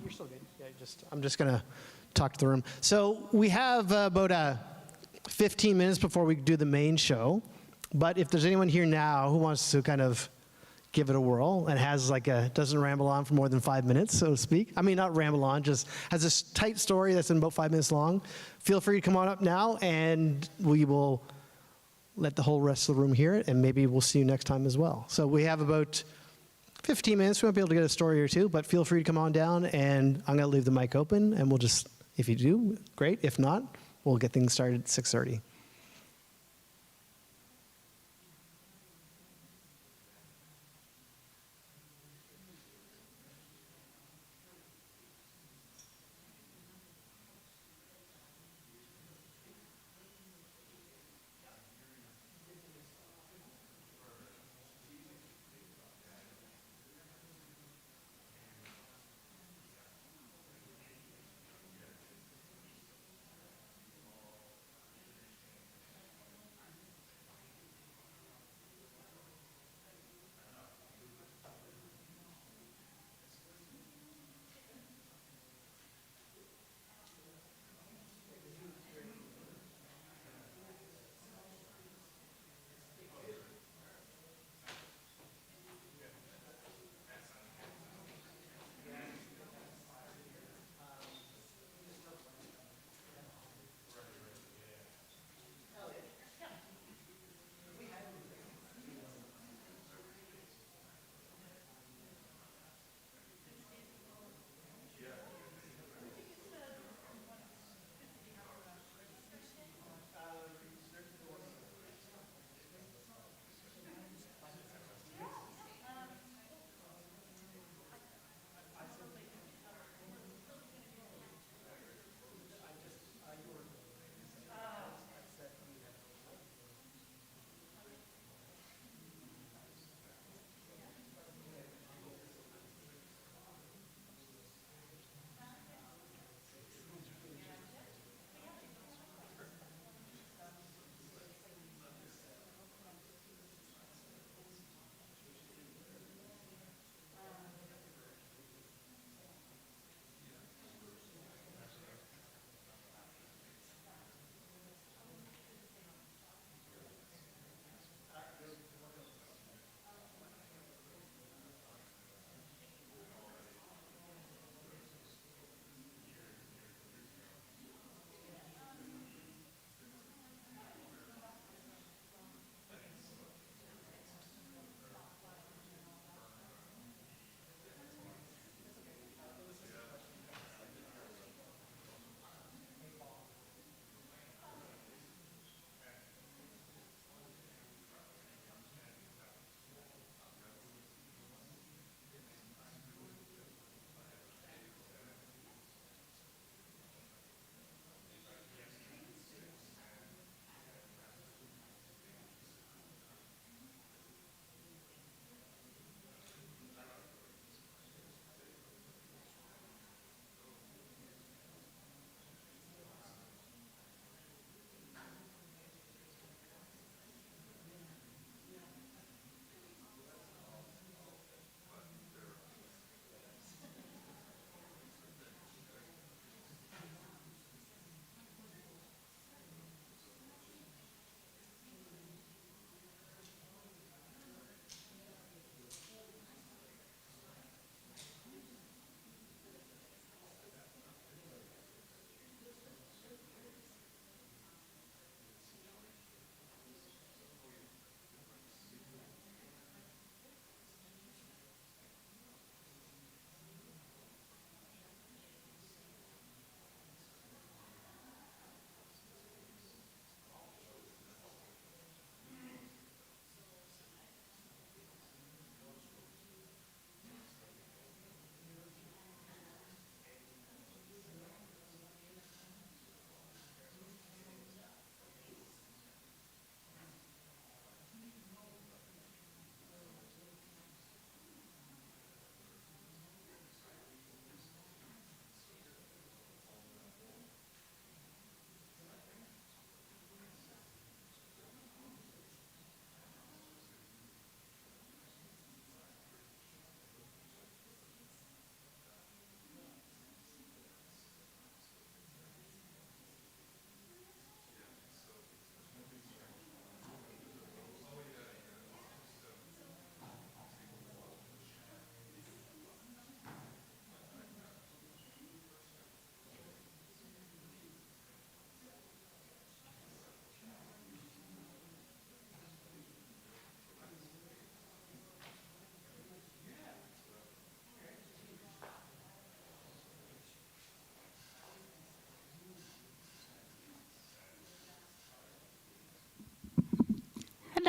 You're still good. Yeah, I'm just going to talk to the room. So we have about 15 minutes before we do the main show. But if there's anyone here now who wants to kind of give it a whirl and doesn't ramble on for more than 5 minutes, so to speak. I mean, not ramble on, just has a tight story that's in about 5 minutes long. Feel free to come on up now, and we will let the whole rest of the room hear it, and maybe we'll see you next time as well. So we have about 15 minutes. We won't be able to get a story or two, but feel free to come on down, and I'm going to leave the mic open, and we'll just, if you do, great. If not, we'll get things started at 6:30.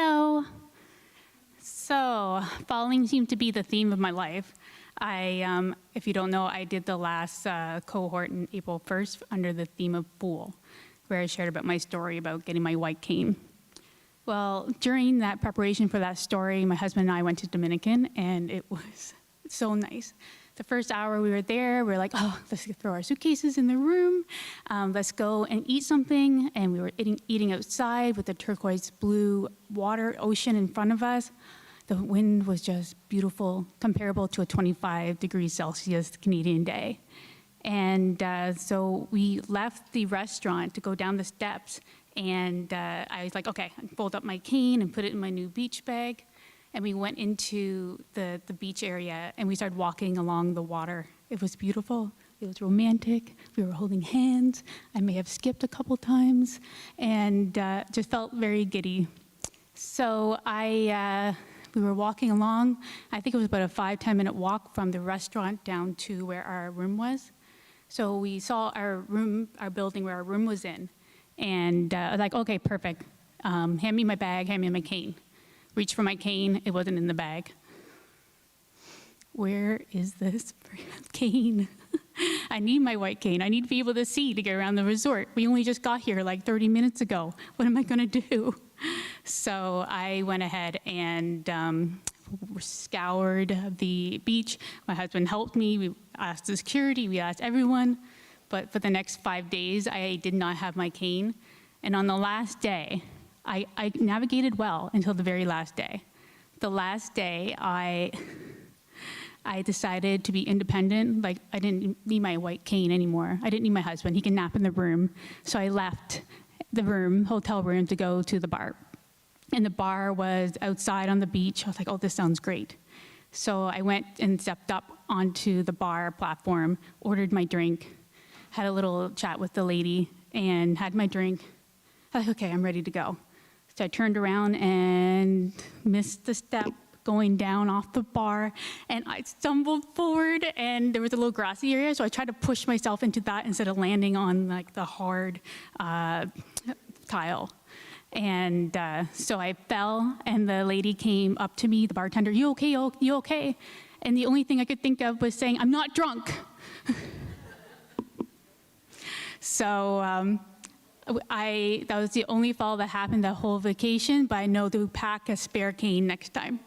Hello. So, falling seemed to be the theme of my life. If you don't know, I did the last cohort in April 1st under the theme of Fool, where I shared about my story about getting my white cane. Well, during that preparation for that story, my husband and I went to Dominican, and it was so nice. The first hour we were there, we were like, oh, let's throw our suitcases in the room. Let's go and eat something. And we were eating outside with the turquoise blue water ocean in front of us. The wind was just beautiful, comparable to a 25 degrees Celsius Canadian day. And so we left the restaurant to go down the steps. And I was like, okay, I fold up my cane and put it in my new beach bag. And we went into the beach area, and we started walking along the water. It was beautiful. It was romantic. We were holding hands. I may have skipped a couple times, and just felt very giddy. So we were walking along. I think it was about a 5-10 minute walk from the restaurant down to where our room was. So we saw our building where our room was in. And I was like, okay, perfect. Hand me my bag, hand me my cane. Reached for my cane, it wasn't in the bag. Where is this cane? I need my white cane. I need to be able to see to get around the resort. We only just got here like 30 minutes ago. What am I gonna do? So I went ahead and scoured the beach. My husband helped me. We asked the security, we asked everyone. But for the next 5 days, I did not have my cane. And on the last day, I navigated well until the very last day. The last day, I decided to be independent. Like, I didn't need my white cane anymore. I didn't need my husband. He can nap in the room. So I left the room, hotel room, to go to the bar. And the bar was outside on the beach. I was like, oh, this sounds great. So I went and stepped up onto the bar platform, ordered my drink, had a little chat with the lady, and had my drink. I was like, okay, I'm ready to go. So I turned around and missed the step going down off the bar, and I stumbled forward, and there was a little grassy area, so I tried to push myself into that instead of landing on like the hard tile. And so I fell, and the lady came up to me, the bartender, you okay, you okay? And the only thing I could think of was saying, I'm not drunk. So that was the only fall that happened that whole vacation, but I know to pack a spare cane next time.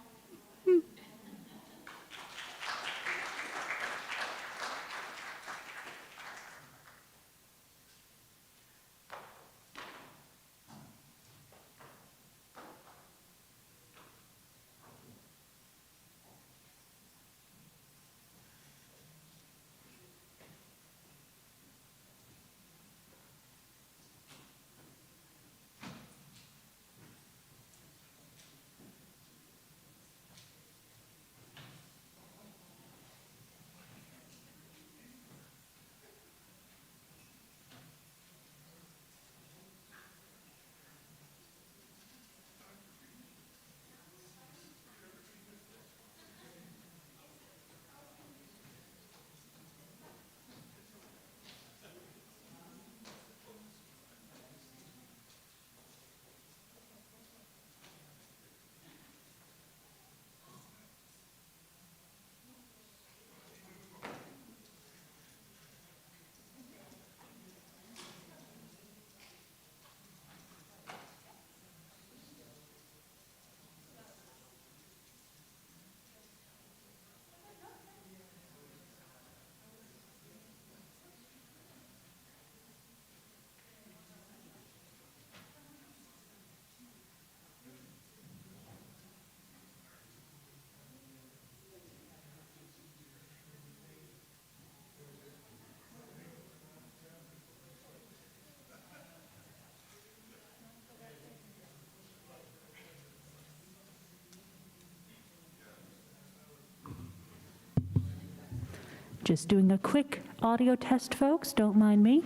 Just doing a quick audio test, folks. Don't mind me.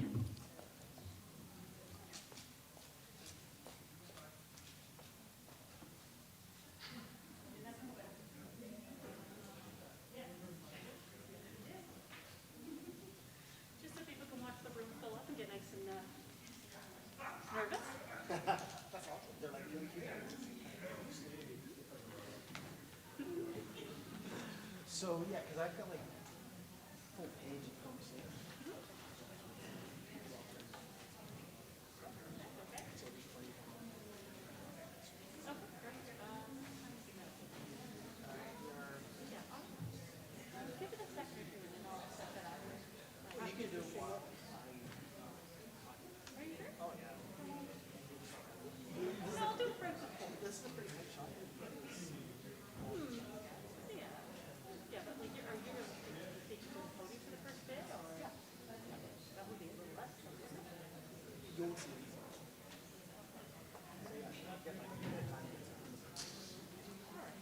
Just so people can watch the room fill up and get nice and nervous. That's awesome. They're like really cute. So, yeah, because I've got like full page of conversation.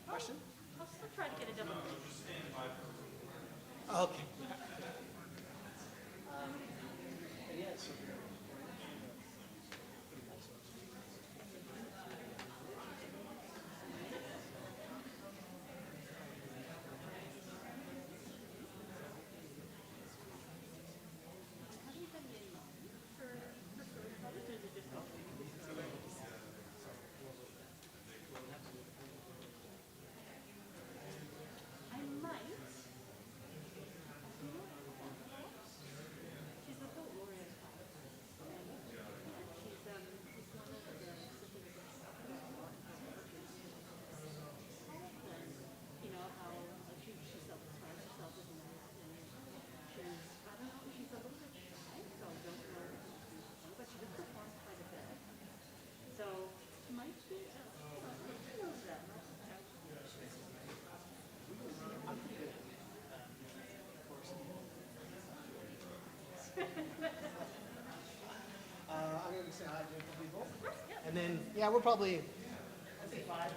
Question? I'll still try to get a double. Okay. I might. She's the whole Gloria's class. She's one of the you know how like she self-describes herself as an artist, and she's I don't know she's a little bit shy, so I don't know if she's funny, but she just performs quite a bit. So might be I'm going to say hi to a couple people. And then, yeah, we're probably, I'd say 5.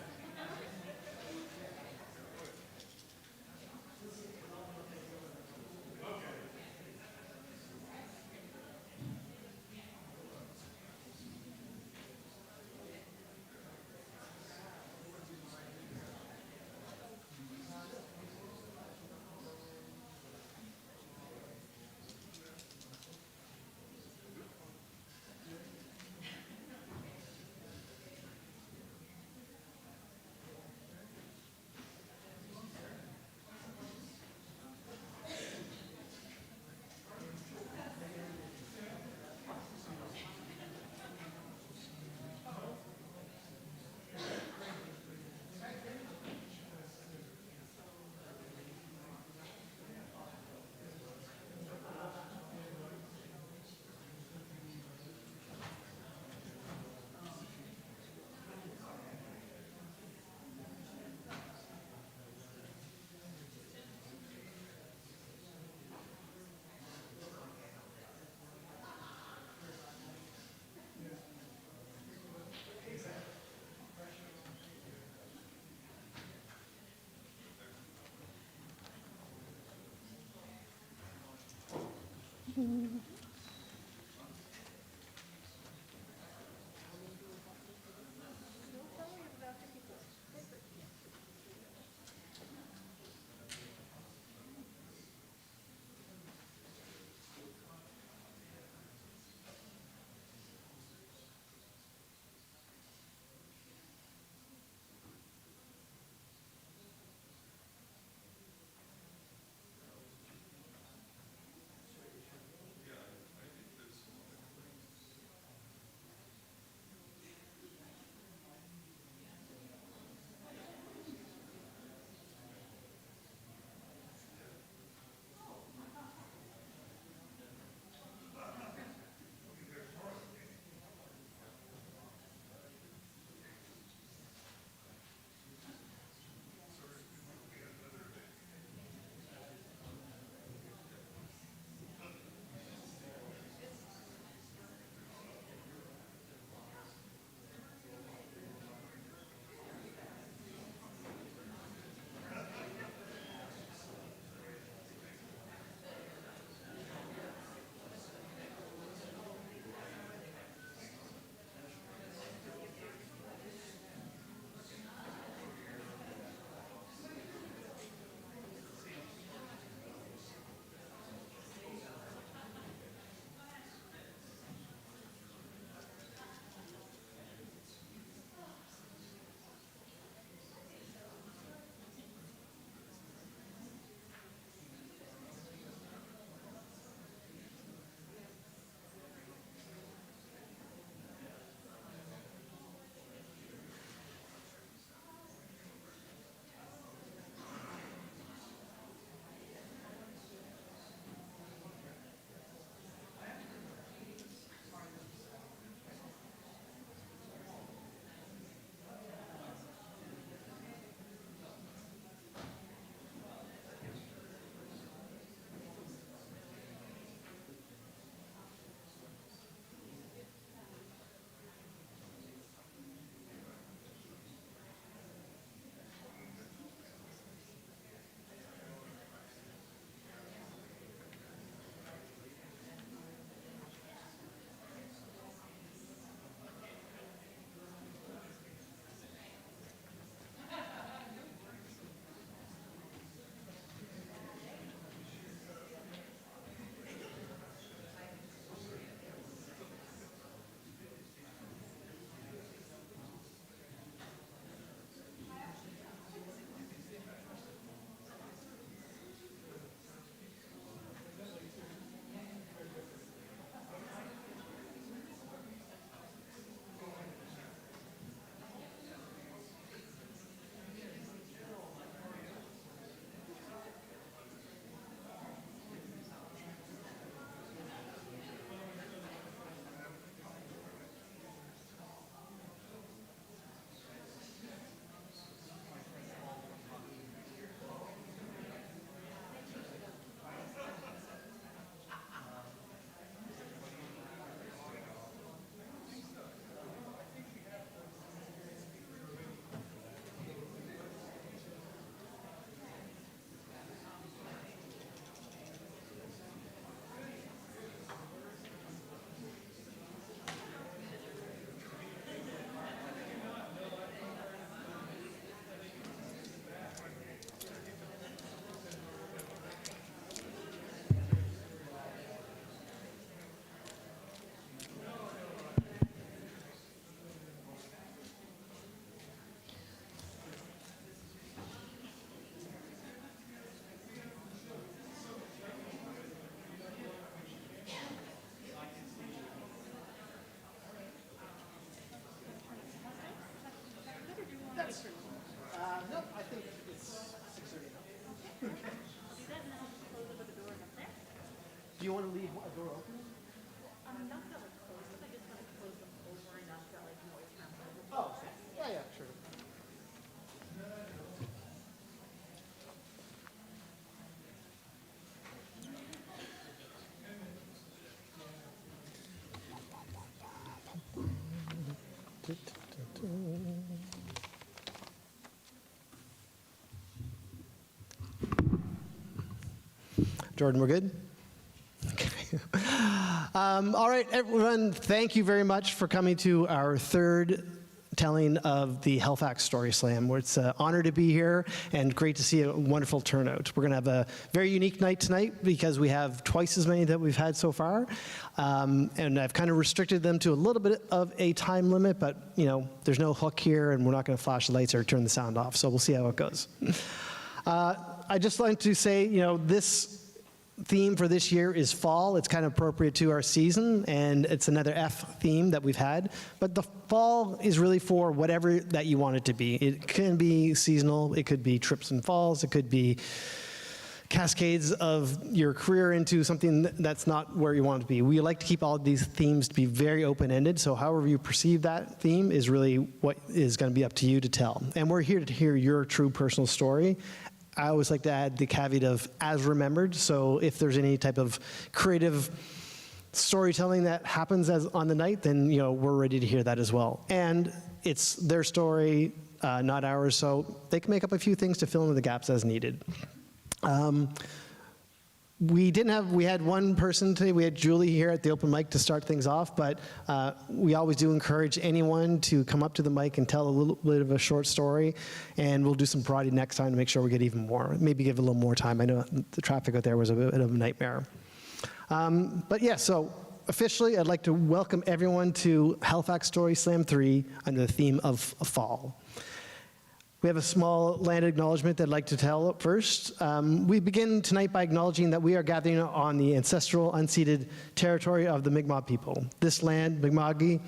Do you want to leave a door open? Oh, yeah, sure. Jordan, we're good? Okay. All right, everyone, thank you very much for coming to our third telling of the Halifax Story Slam. It's an honor to be here and great to see a wonderful turnout. We're going to have a very unique night tonight because we have twice as many that we've had so far. And I've kind of restricted them to a little bit of a time limit, but you know, there's no hook here and we're not going to flash the lights or turn the sound off. So we'll see how it goes. I'd just like to say, you know, this theme for this year is fall. It's kind of appropriate to our season, and it's another F theme that we've had. But the fall is really for whatever that you want it to be. It can be seasonal. It could be trips and falls. It could be cascades of your career into something that's not where you want it to be. We like to keep all of these themes to be very open-ended, so however you perceive that theme is really what is going to be up to you to tell. And we're here to hear your true personal story. I always like to add the caveat of as remembered, so if there's any type of creative storytelling that happens on the night, then you know we're ready to hear that as well. And it's their story, not ours, so they can make up a few things to fill in the gaps as needed. We had one person today. We had Julie here at the open mic to start things off, but we always do encourage anyone to come up to the mic and tell a little bit of a short story, and we'll do some variety next time to make sure we get even more. Maybe give a little more time. I know the traffic out there was a bit of a nightmare. But yeah, so officially, I'd like to welcome everyone to Halifax Story Slam 3 under the theme of fall. We have a small land acknowledgement that I'd like to tell first. We begin tonight by acknowledging that we are gathering on the ancestral, unceded territory of the Mi'kmaq people. This land, Mi'kma'ki,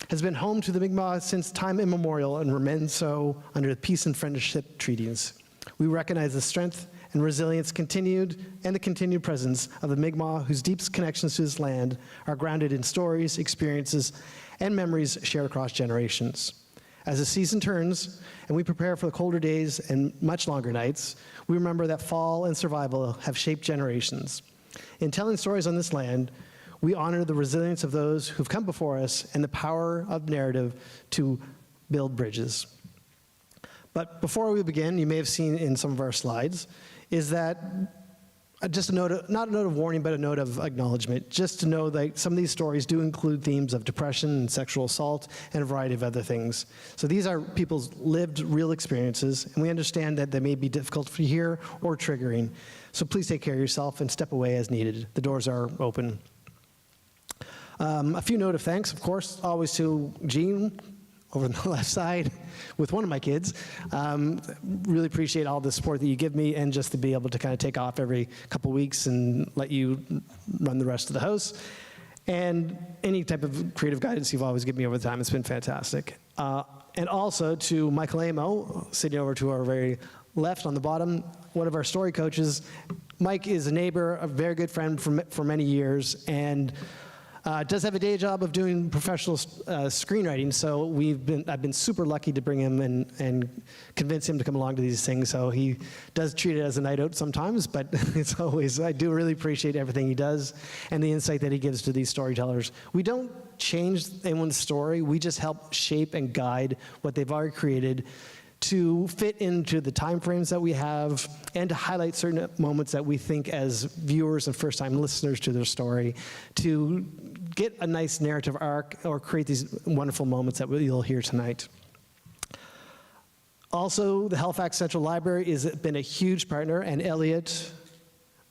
has been home to the Mi'kmaq since time immemorial and remains so under the peace and friendship treaties. We recognize the strength and resilience and the continued presence of the Mi'kmaq, whose deepest connections to this land are grounded in stories, experiences, and memories shared across generations. As the season turns and we prepare for the colder days and much longer nights, we remember that fall and survival have shaped generations. In telling stories on this land, we honor the resilience of those who've come before us and the power of narrative to build bridges. But before we begin, you may have seen in some of our slides, is that just a note, not a note of warning, but a note of acknowledgement, just to know that some of these stories do include themes of depression and sexual assault and a variety of other things. So these are people's lived, real experiences, and we understand that they may be difficult to hear or triggering. So please take care of yourself and step away as needed. The doors are open. A few note of thanks, of course, always to Jean, over on the left side with one of my kids. Really appreciate all the support that you give me and just to be able to kind of take off every couple weeks and let you run the rest of the house. And any type of creative guidance you've always given me over the time, it's been fantastic. And also to Michael Amo, sitting over to our very left on the bottom, one of our story coaches. Mike is a neighbor, a very good friend for many years, and does have a day job of doing professional screenwriting, so I've been super lucky to bring him and convince him to come along to these things. So he does treat it as a night out sometimes, but it's always, I do really appreciate everything he does and the insight that he gives to these storytellers. We don't change anyone's story, we just help shape and guide what they've already created to fit into the time frames that we have and to highlight certain moments that we think as viewers and first-time listeners to their story to get a nice narrative arc or create these wonderful moments that you'll hear tonight. Also, the Halifax Central Library has been a huge partner, and Elliot,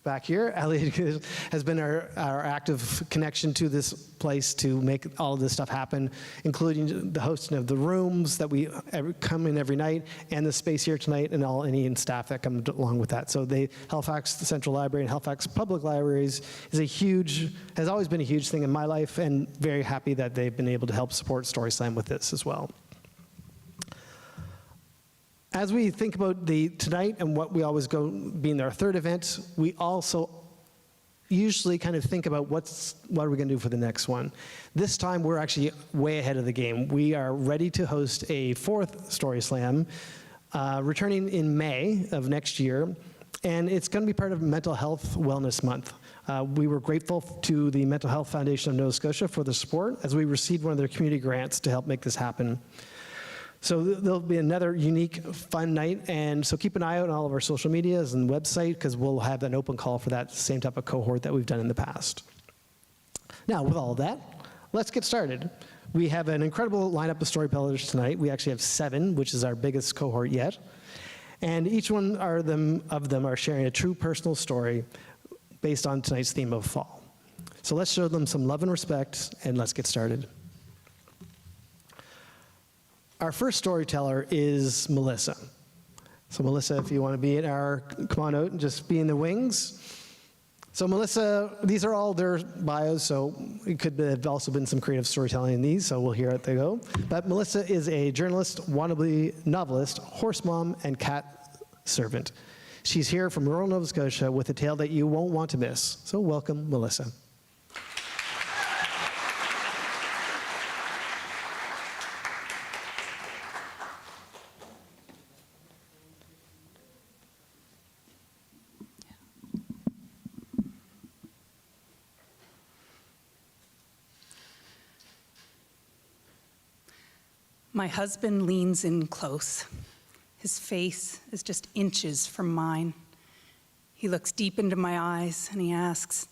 back here, Elliot has been our active connection to this place to make all of this stuff happen, including the hosting of the rooms that we come in every night, and the space here tonight, and any staff that come along with that. So the Halifax Central Library and Halifax Public Libraries has always been a huge thing in my life, and very happy that they've been able to help support Story Slam with this as well. as we think about tonight and what we always go being our third event, we also usually kind of think about what are we going to do for the next one. This time we're actually way ahead of the game. We are ready to host a fourth Story Slam, returning in May of next year, and it's going to be part of Mental Health Wellness Month. We were grateful to the Mental Health Foundation of Nova Scotia for the support as we received one of their community grants to help make this happen. So there'll be another unique, fun night, and so keep an eye out on all of our social medias and website, because we'll have an open call for that same type of cohort that we've done in the past. Now, with all of that, let's get started. We have an incredible lineup of storytellers tonight. We actually have 7, which is our biggest cohort yet. And each one of them are sharing a true personal story based on tonight's theme of fall. So let's show them some love and respect, and let's get started. Our first storyteller is Melissa. So Melissa, if you want to be come on out and just be in the wings. So Melissa, these are all their bios, so it could have also been some creative storytelling in these, so we'll hear it they go. But Melissa is a journalist, wannabe novelist, horse mom, and cat servant. She's here from rural Nova Scotia with a tale that you won't want to miss. So welcome, Melissa. My husband leans in close. His face is just inches from mine. He looks deep into my eyes and he asks,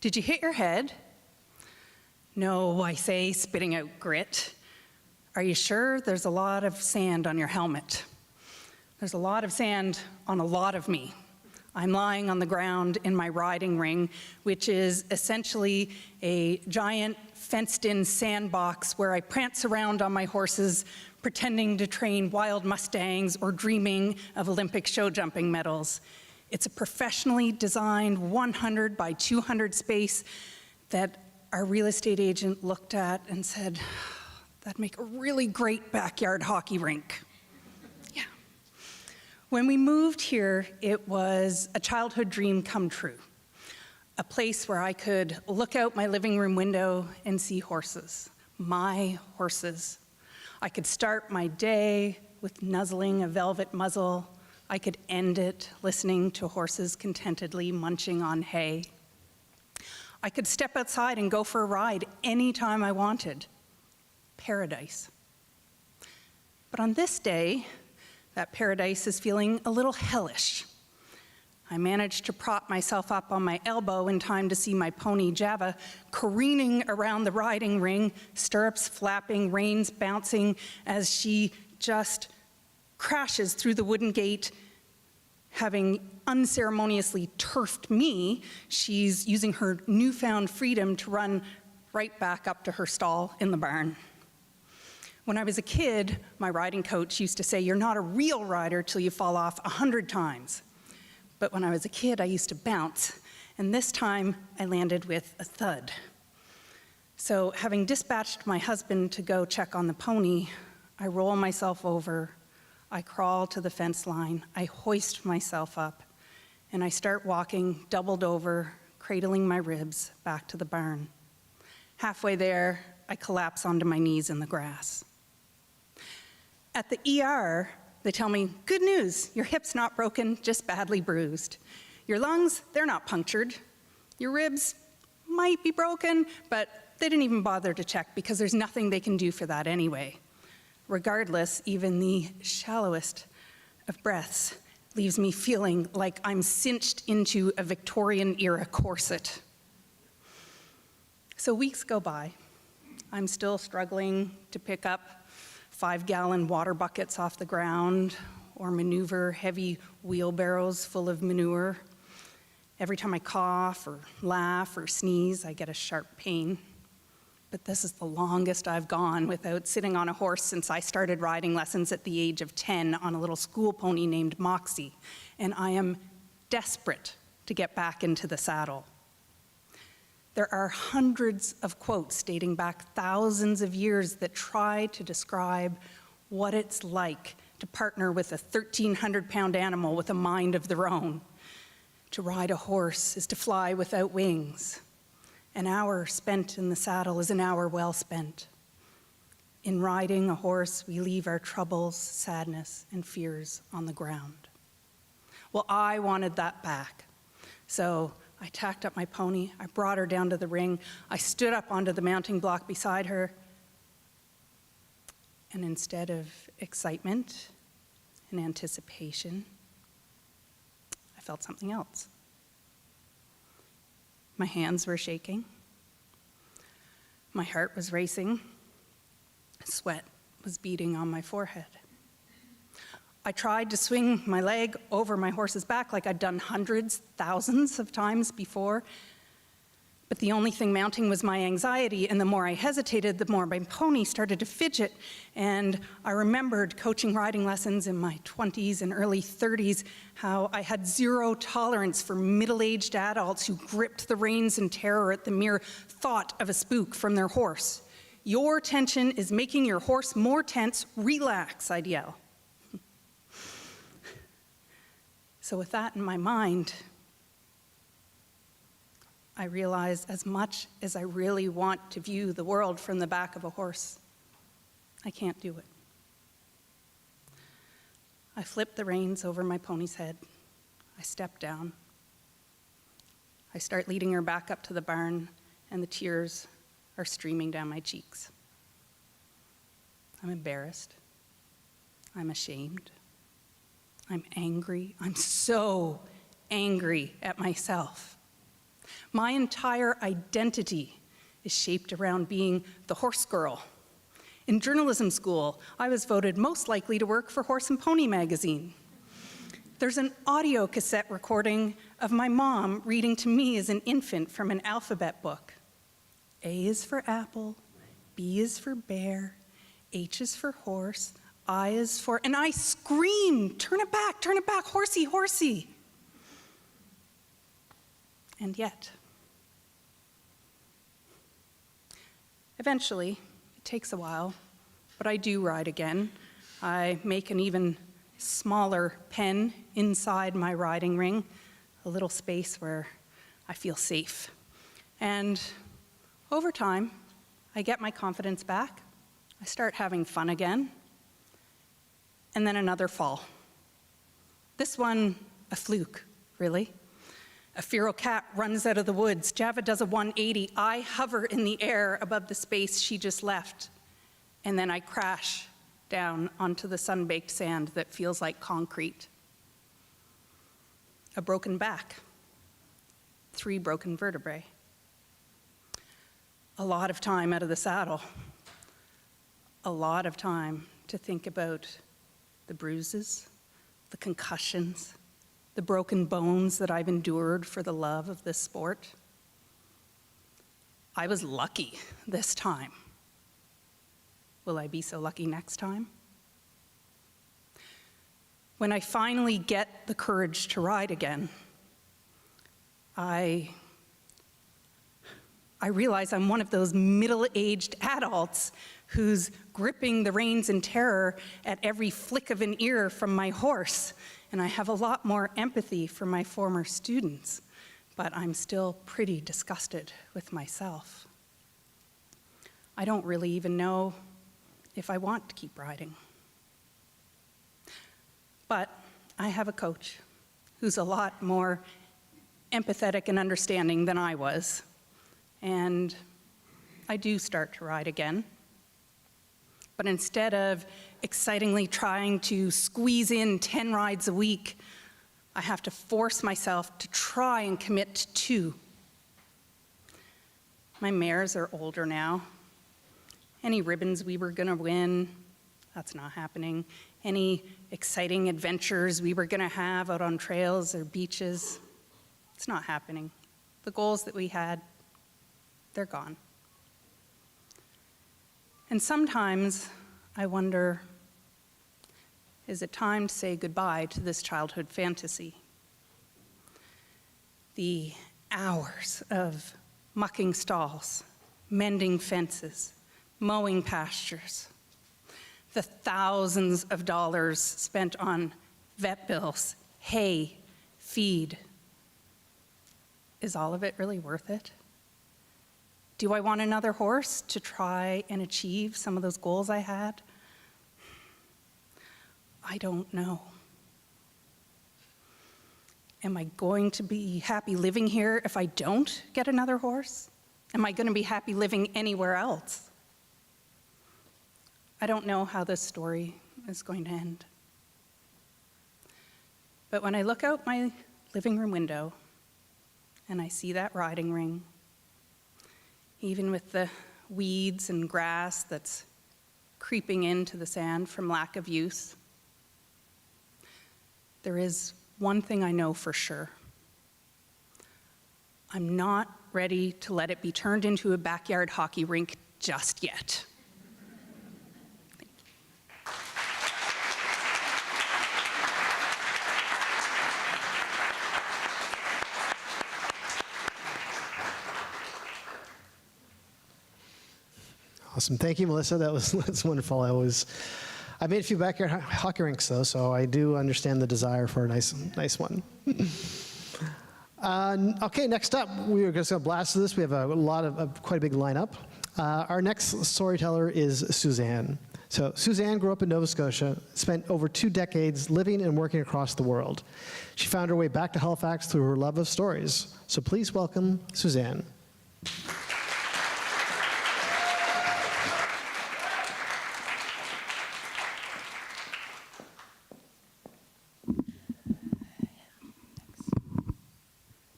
"Did you hit your head?" "No," I say, spitting out grit. "Are you sure? There's a lot of sand on your helmet." "There's a lot of sand on a lot of me." I'm lying on the ground in my riding ring, which is essentially a giant fenced-in sandbox where I prance around on my horses, pretending to train wild mustangs or dreaming of Olympic show jumping medals. It's a professionally designed 100 by 200 space that our real estate agent looked at and said, "That'd make a really great backyard hockey rink." Yeah. When we moved here, it was a childhood dream come true. A place where I could look out my living room window and see horses, my horses. I could start my day with nuzzling a velvet muzzle. I could end it listening to horses contentedly munching on hay. I could step outside and go for a ride anytime I wanted. Paradise. But on this day, that paradise is feeling a little hellish. I managed to prop myself up on my elbow in time to see my pony Java careening around the riding ring, stirrups flapping, reins bouncing as she just crashes through the wooden gate. Having unceremoniously turfed me, she's using her newfound freedom to run right back up to her stall in the barn. When I was a kid, my riding coach used to say, "You're not a real rider till you fall off 100 times. But when I was a kid, I used to bounce, and this time I landed with a thud. So having dispatched my husband to go check on the pony, I roll myself over, I crawl to the fence line, I hoist myself up, and I start walking doubled over, cradling my ribs back to the barn. Halfway there, I collapse onto my knees in the grass. At the ER, they tell me, "Good news, your hip's not broken, just badly bruised. Your lungs, they're not punctured. Your ribs might be broken, but they didn't even bother to check because there's nothing they can do for that anyway." Regardless, even the shallowest of breaths leaves me feeling like I'm cinched into a Victorian-era corset. So weeks go by. I'm still struggling to pick up 5-gallon water buckets off the ground or maneuver heavy wheelbarrows full of manure. Every time I cough or laugh or sneeze, I get a sharp pain. But this is the longest I've gone without sitting on a horse since I started riding lessons at the age of 10 on a little school pony named Moxie, and I am desperate to get back into the saddle. There are hundreds of quotes dating back thousands of years that try to describe what it's like to partner with a 1,300-pound animal with a mind of their own. To ride a horse is to fly without wings. An hour spent in the saddle is an hour well spent. In riding a horse, we leave our troubles, sadness, and fears on the ground. Well, I wanted that back. So I tacked up my pony, I brought her down to the ring, I stood up onto the mounting block beside her, and instead of excitement and anticipation, I felt something else. My hands were shaking. My heart was racing. Sweat was beading on my forehead. I tried to swing my leg over my horse's back like I'd done hundreds, thousands of times before, but the only thing mounting was my anxiety, and the more I hesitated, the more my pony started to fidget. And I remembered coaching riding lessons in my 20s and early 30s, how I had zero tolerance for middle-aged adults who gripped the reins in terror at the mere thought of a spook from their horse. Your tension is making your horse more tense. Relax, I'd yell. So with that in my mind, I realized as much as I really want to view the world from the back of a horse, I can't do it. I flipped the reins over my pony's head. I stepped down. I start leading her back up to the barn, and the tears are streaming down my cheeks. I'm embarrassed. I'm ashamed. I'm angry. I'm so angry at myself. My entire identity is shaped around being the horse girl. In journalism school, I was voted most likely to work for Horse and Pony magazine. There's an audio cassette recording of my mom reading to me as an infant from an alphabet book. A is for apple, B is for bear, H is for horse, I is for, and I screamed, turn it back, horsey, horsey. And yet, eventually, it takes a while, but I do ride again. I make an even smaller pen inside my riding ring, a little space where I feel safe. And over time, I get my confidence back. I start having fun again. And then another fall. This one, a fluke, really. A feral cat runs out of the woods. Java does a 180. I hover in the air above the space she just left. And then I crash down onto the sun-baked sand that feels like concrete. A broken back. 3 broken vertebrae. A lot of time out of the saddle. A lot of time to think about the bruises, the concussions, the broken bones that I've endured for the love of this sport. I was lucky this time. Will I be so lucky next time? When I finally get the courage to ride again, I realize I'm one of those middle-aged adults who's gripping the reins in terror at every flick of an ear from my horse. And I have a lot more empathy for my former students, but I'm still pretty disgusted with myself. I don't really even know if I want to keep riding. But I have a coach who's a lot more empathetic and understanding than I was. And I do start to ride again. But instead of excitingly trying to squeeze in 10 rides a week, I have to force myself to try and commit to 2. My mares are older now. Any ribbons we were gonna win, that's not happening. Any exciting adventures we were gonna have out on trails or beaches, it's not happening. The goals that we had, they're gone. And sometimes I wonder, is it time to say goodbye to this childhood fantasy? The hours of mucking stalls, mending fences, mowing pastures. The thousands of dollars spent on vet bills, hay, feed. Is all of it really worth it? Do I want another horse to try and achieve some of those goals I had? I don't know. Am I going to be happy living here if I don't get another horse? Am I going to be happy living anywhere else? I don't know how this story is going to end. But when I look out my living room window and I see that riding ring, even with the weeds and grass that's creeping into the sand from lack of use, there is one thing I know for sure. I'm not ready to let it be turned into a backyard hockey rink just yet. Awesome. Thank you, Melissa. That's wonderful. I made a few backyard hockey rinks, though, so I do understand the desire for a nice one. Okay, next up, we are just going to blast through this. We have quite a big lineup. Our next storyteller is Suzanne. So Suzanne grew up in Nova Scotia, spent over 2 decades living and working across the world. She found her way back to Halifax through her love of stories. So please welcome Suzanne.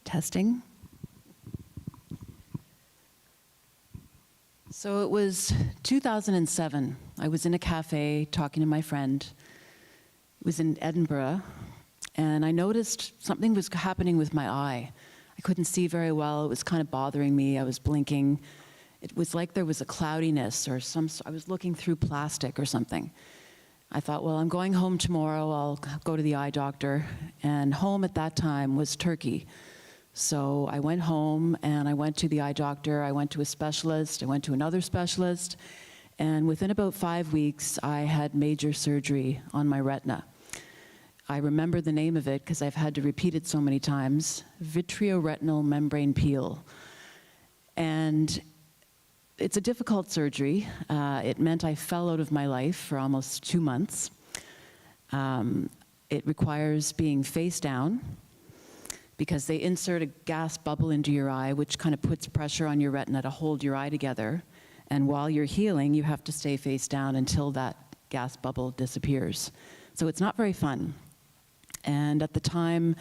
Testing. So it was 2007. I was in a cafe talking to my friend. It was in Edinburgh, and I noticed something was happening with my eye. I couldn't see very well. It was kind of bothering me. I was blinking. It was like there was a cloudiness or I was looking through plastic or something. I thought, well, I'm going home tomorrow. I'll go to the eye doctor. And home at that time was Turkey. So I went home and I went to the eye doctor. I went to a specialist. I went to another specialist. And within about 5 weeks, I had major surgery on my retina. I remember the name of it because I've had to repeat it so many times: vitreoretinal membrane peel. And it's a difficult surgery. It meant I fell out of my life for almost 2 months. It requires being face down, because they insert a gas bubble into your eye, which kind of puts pressure on your retina to hold your eye together. And while you're healing, you have to stay face down until that gas bubble disappears. So it's not very fun. And at the time,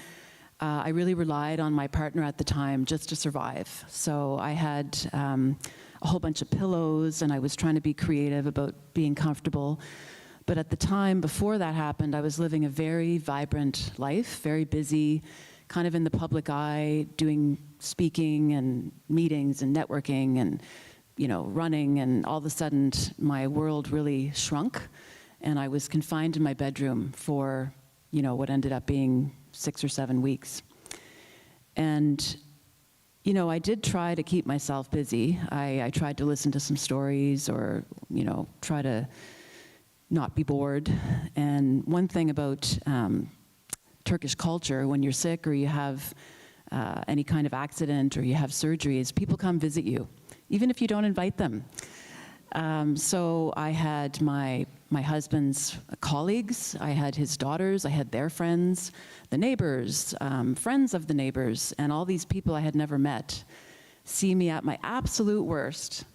I really relied on my partner at the time just to survive. So I had a whole bunch of pillows, and I was trying to be creative about being comfortable. But at the time before that happened, I was living a very vibrant life, very busy, kind of in the public eye, doing speaking and meetings and networking and, running, and all of a sudden my world really shrunk, and I was confined in my bedroom for, what ended up being 6 or 7 weeks. And, I did try to keep myself busy. I tried to listen to some stories or, try to not be bored. And one thing about Turkish culture, when you're sick or you have any kind of accident or you have surgery, is people come visit you, even if you don't invite them. So I had my husband's colleagues, I had his daughters, I had their friends, the neighbors, friends of the neighbors, and all these people I had never met see me at my absolute worst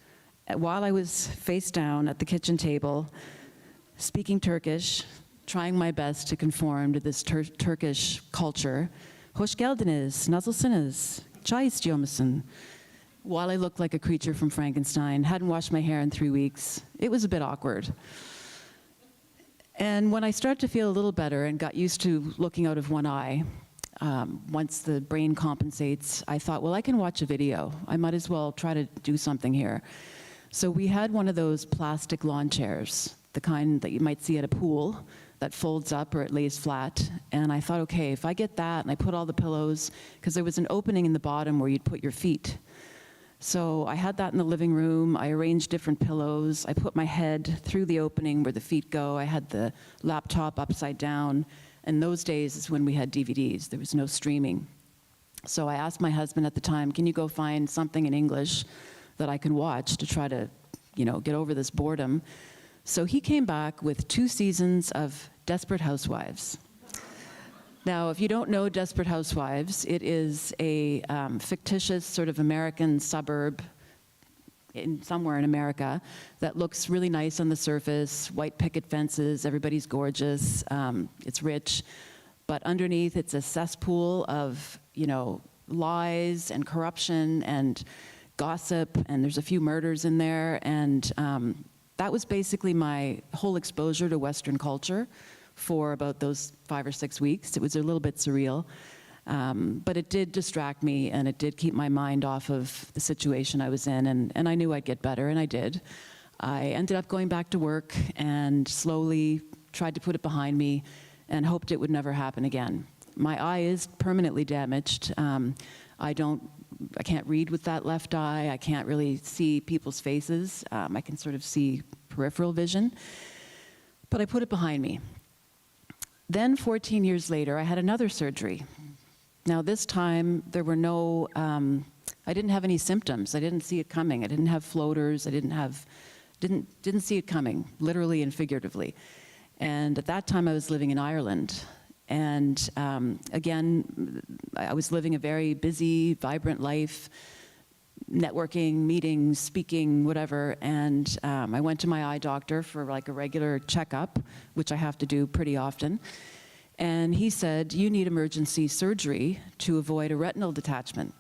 while I was face down at the kitchen table, speaking Turkish, trying my best to conform to this Turkish culture. Hoş geldiniz, nasılsınız, çay istiyor musun? While I looked like a creature from Frankenstein, hadn't washed my hair in 3 weeks. It was a bit awkward. And when I started to feel a little better and got used to looking out of one eye, once the brain compensates, I thought, well, I can watch a video. I might as well try to do something here. So we had one of those plastic lawn chairs, the kind that you might see at a pool, that folds up or it lays flat. And I thought, okay, if I get that and I put all the pillows, because there was an opening in the bottom where you'd put your feet. So I had that in the living room. I arranged different pillows. I put my head through the opening where the feet go. I had the laptop upside down. And those days is when we had DVDs. There was no streaming. So I asked my husband at the time, can you go find something in English that I can watch to try to, get over this boredom? So he came back with 2 seasons of Desperate Housewives. Now, if you don't know Desperate Housewives, it is a fictitious sort of American suburb somewhere in America that looks really nice on the surface, white picket fences, everybody's gorgeous, it's rich, but underneath it's a cesspool of, lies and corruption and gossip, and there's a few murders in there, and that was basically my whole exposure to Western culture for about those 5 or 6 weeks. It was a little bit surreal, but it did distract me, and it did keep my mind off of the situation I was in, and I knew I'd get better, and I did. I ended up going back to work and slowly tried to put it behind me and hoped it would never happen again. My eye is permanently damaged. I can't read with that left eye. I can't really see people's faces. I can sort of see peripheral vision, but I put it behind me. Then 14 years later, I had another surgery. Now this time, there were I didn't have any symptoms. I didn't see it coming. I didn't have floaters. I didn't see it coming, literally and figuratively. And at that time, I was living in Ireland. And again, I was living a very busy, vibrant life, networking, meetings, speaking, whatever. And I went to my eye doctor for like a regular checkup, which I have to do pretty often. And he said, you need emergency surgery to avoid a retinal detachment.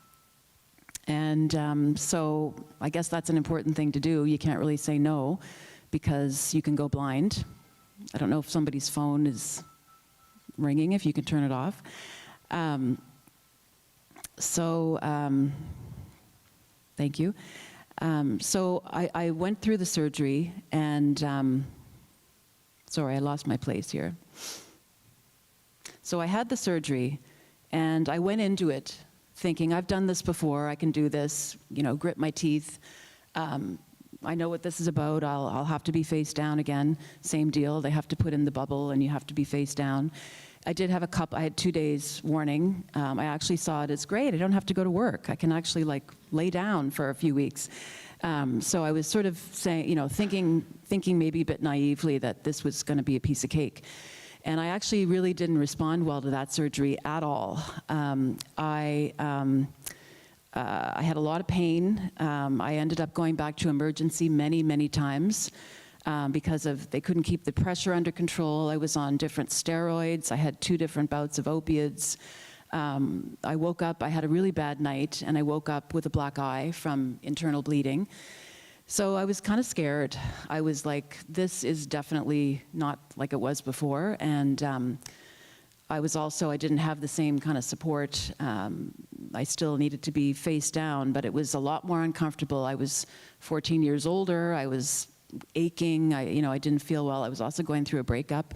And so I guess that's an important thing to do. You can't really say no because you can go blind. I don't know if somebody's phone is ringing, if you can turn it off. Thank you. So I went through the surgery, and sorry, I lost my place here. So I had the surgery, and I went into it thinking, I've done this before, I can do this, grit my teeth. I know what this is about. I'll have to be face down again. Same deal. They have to put in the bubble, and you have to be face down. I did have I had 2 days warning. I actually saw it as great. I don't have to go to work. I can actually lay down for a few weeks. So I was sort of saying, thinking maybe a bit naively that this was going to be a piece of cake. And I actually really didn't respond well to that surgery at all. I had a lot of pain. I ended up going back to emergency many, many times because they couldn't keep the pressure under control. I was on different steroids. I had 2 different bouts of opiates. I woke up, I had a really bad night, and I woke up with a black eye from internal bleeding. So I was kind of scared. I was like, this is definitely not like it was before. And I didn't have the same kind of support. I still needed to be face down, but it was a lot more uncomfortable. I was 14 years older. I was aching. I didn't feel well. I was also going through a breakup.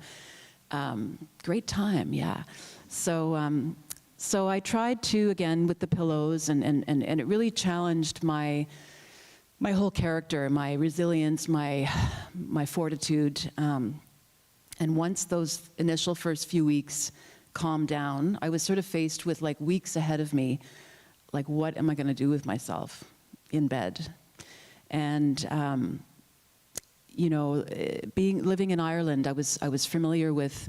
Great time, yeah. So I tried to, again, with the pillows, and it really challenged my whole character, my resilience, my fortitude. And once those initial first few weeks calmed down, I was sort of faced with weeks ahead of me, what am I going to do with myself in bed? And living in Ireland, I was familiar with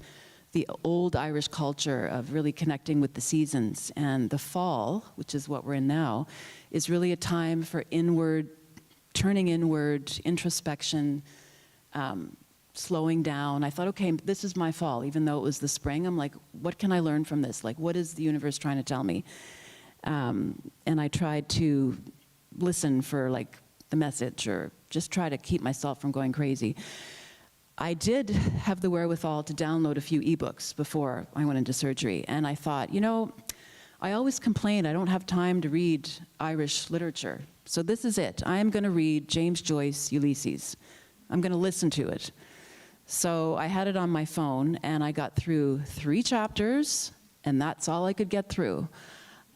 the old Irish culture of really connecting with the seasons. And the fall, which is what we're in now, is really a time for turning inward, introspection, slowing down. I thought, okay, this is my fall, even though it was the spring. I'm like, what can I learn from this? What is the universe trying to tell me? And I tried to listen for the message, or just try to keep myself from going crazy. I did have the wherewithal to download a few ebooks before I went into surgery. And I thought, I always complain I don't have time to read Irish literature. So this is it. I am going to read James Joyce, Ulysses. I'm going to listen to it. So I had it on my phone, and I got through 3 chapters, and that's all I could get through.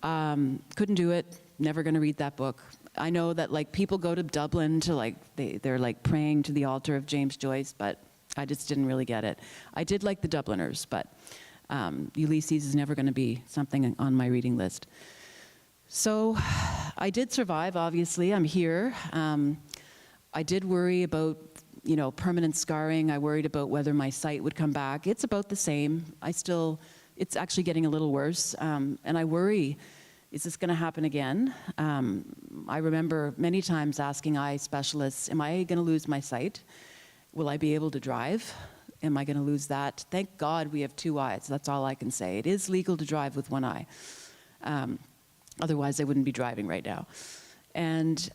Couldn't do it. never going to read that book. I know that like people go to Dublin to like, they're like praying to the altar of James Joyce, but I just didn't really get it. I did like the Dubliners, but Ulysses is never going to be something on my reading list. So I did survive, obviously. I'm here. I did worry about, you know, permanent scarring. I worried about whether my sight would come back. It's about the same. It's actually getting a little worse. And I worry, is this going to happen again? I remember many times asking eye specialists, am I going to lose my sight? Will I be able to drive? Am I going to lose that? Thank God we have two eyes. That's all I can say. It is legal to drive with one eye. Otherwise, I wouldn't be driving right now. And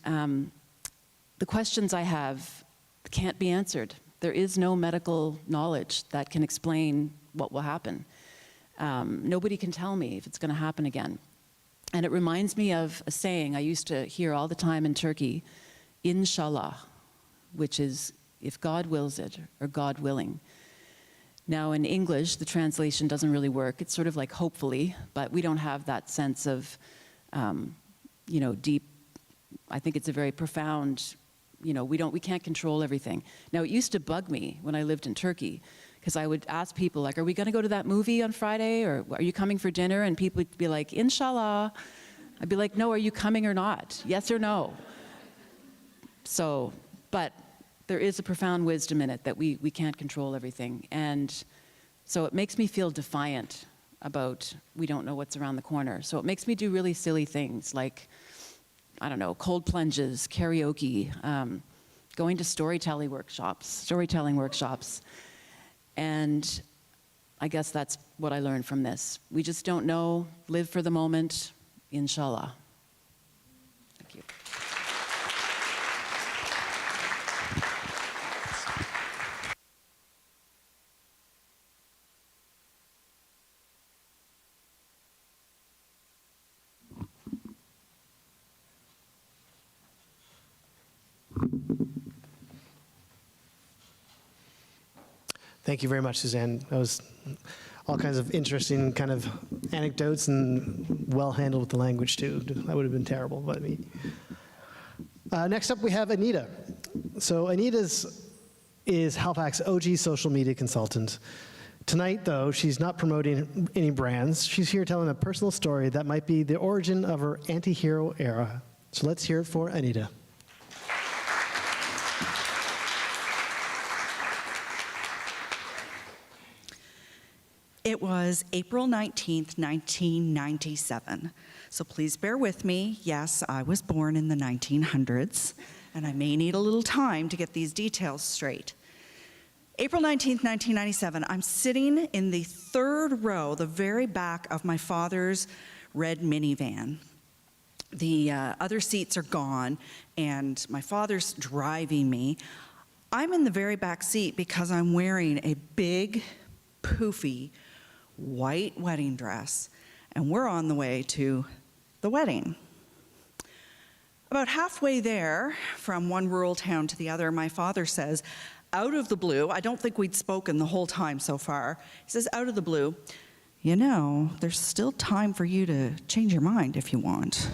the questions I have can't be answered. There is no medical knowledge that can explain what will happen. Nobody can tell me if it's going to happen again. And it reminds me of a saying I used to hear all the time in Turkey, Inshallah, which is, if God wills it, or God willing. Now in English, the translation doesn't really work. It's sort of like hopefully, but we don't have that sense of, you know, deep, I think it's a very profound, you know, we can't control everything. Now it used to bug me when I lived in Turkey, because I would ask people like, are we gonna go to that movie on Friday? Or are you coming for dinner? And people would be like, Inshallah. I'd be like, no, are you coming or not? Yes or no? So, but there is a profound wisdom in it that we can't control everything. And so it makes me feel defiant about we don't know what's around the corner. So it makes me do really silly things like, I don't know, cold plunges, karaoke, going to storytelling workshops. And I guess that's what I learned from this. We just don't know. Live for the moment, inshallah. Thank you. Thank you very much, Suzanne. That was all kinds of interesting kind of anecdotes and well handled with the language too. That would have been terrible, but me. Next up, we have Anita. So Anita is Halifax OG social media consultant. Tonight, though, she's not promoting any brands. She's here telling a personal story that might be the origin of her anti-hero era. So let's hear it for Anita. It was April 19th, 1997. So please bear with me. Yes, I was born in the 1900s, and I may need a little time to get these details straight. April 19th, 1997, I'm sitting in the third row, the very back of my father's red minivan. The other seats are gone, and my father's driving me. I'm in the very back seat because I'm wearing a big, poofy, white wedding dress, and we're on the way to the wedding. About halfway there, from one rural town to the other, my father says, out of the blue, I don't think we'd spoken the whole time so far, he says, out of the blue, you know, there's still time for you to change your mind if you want.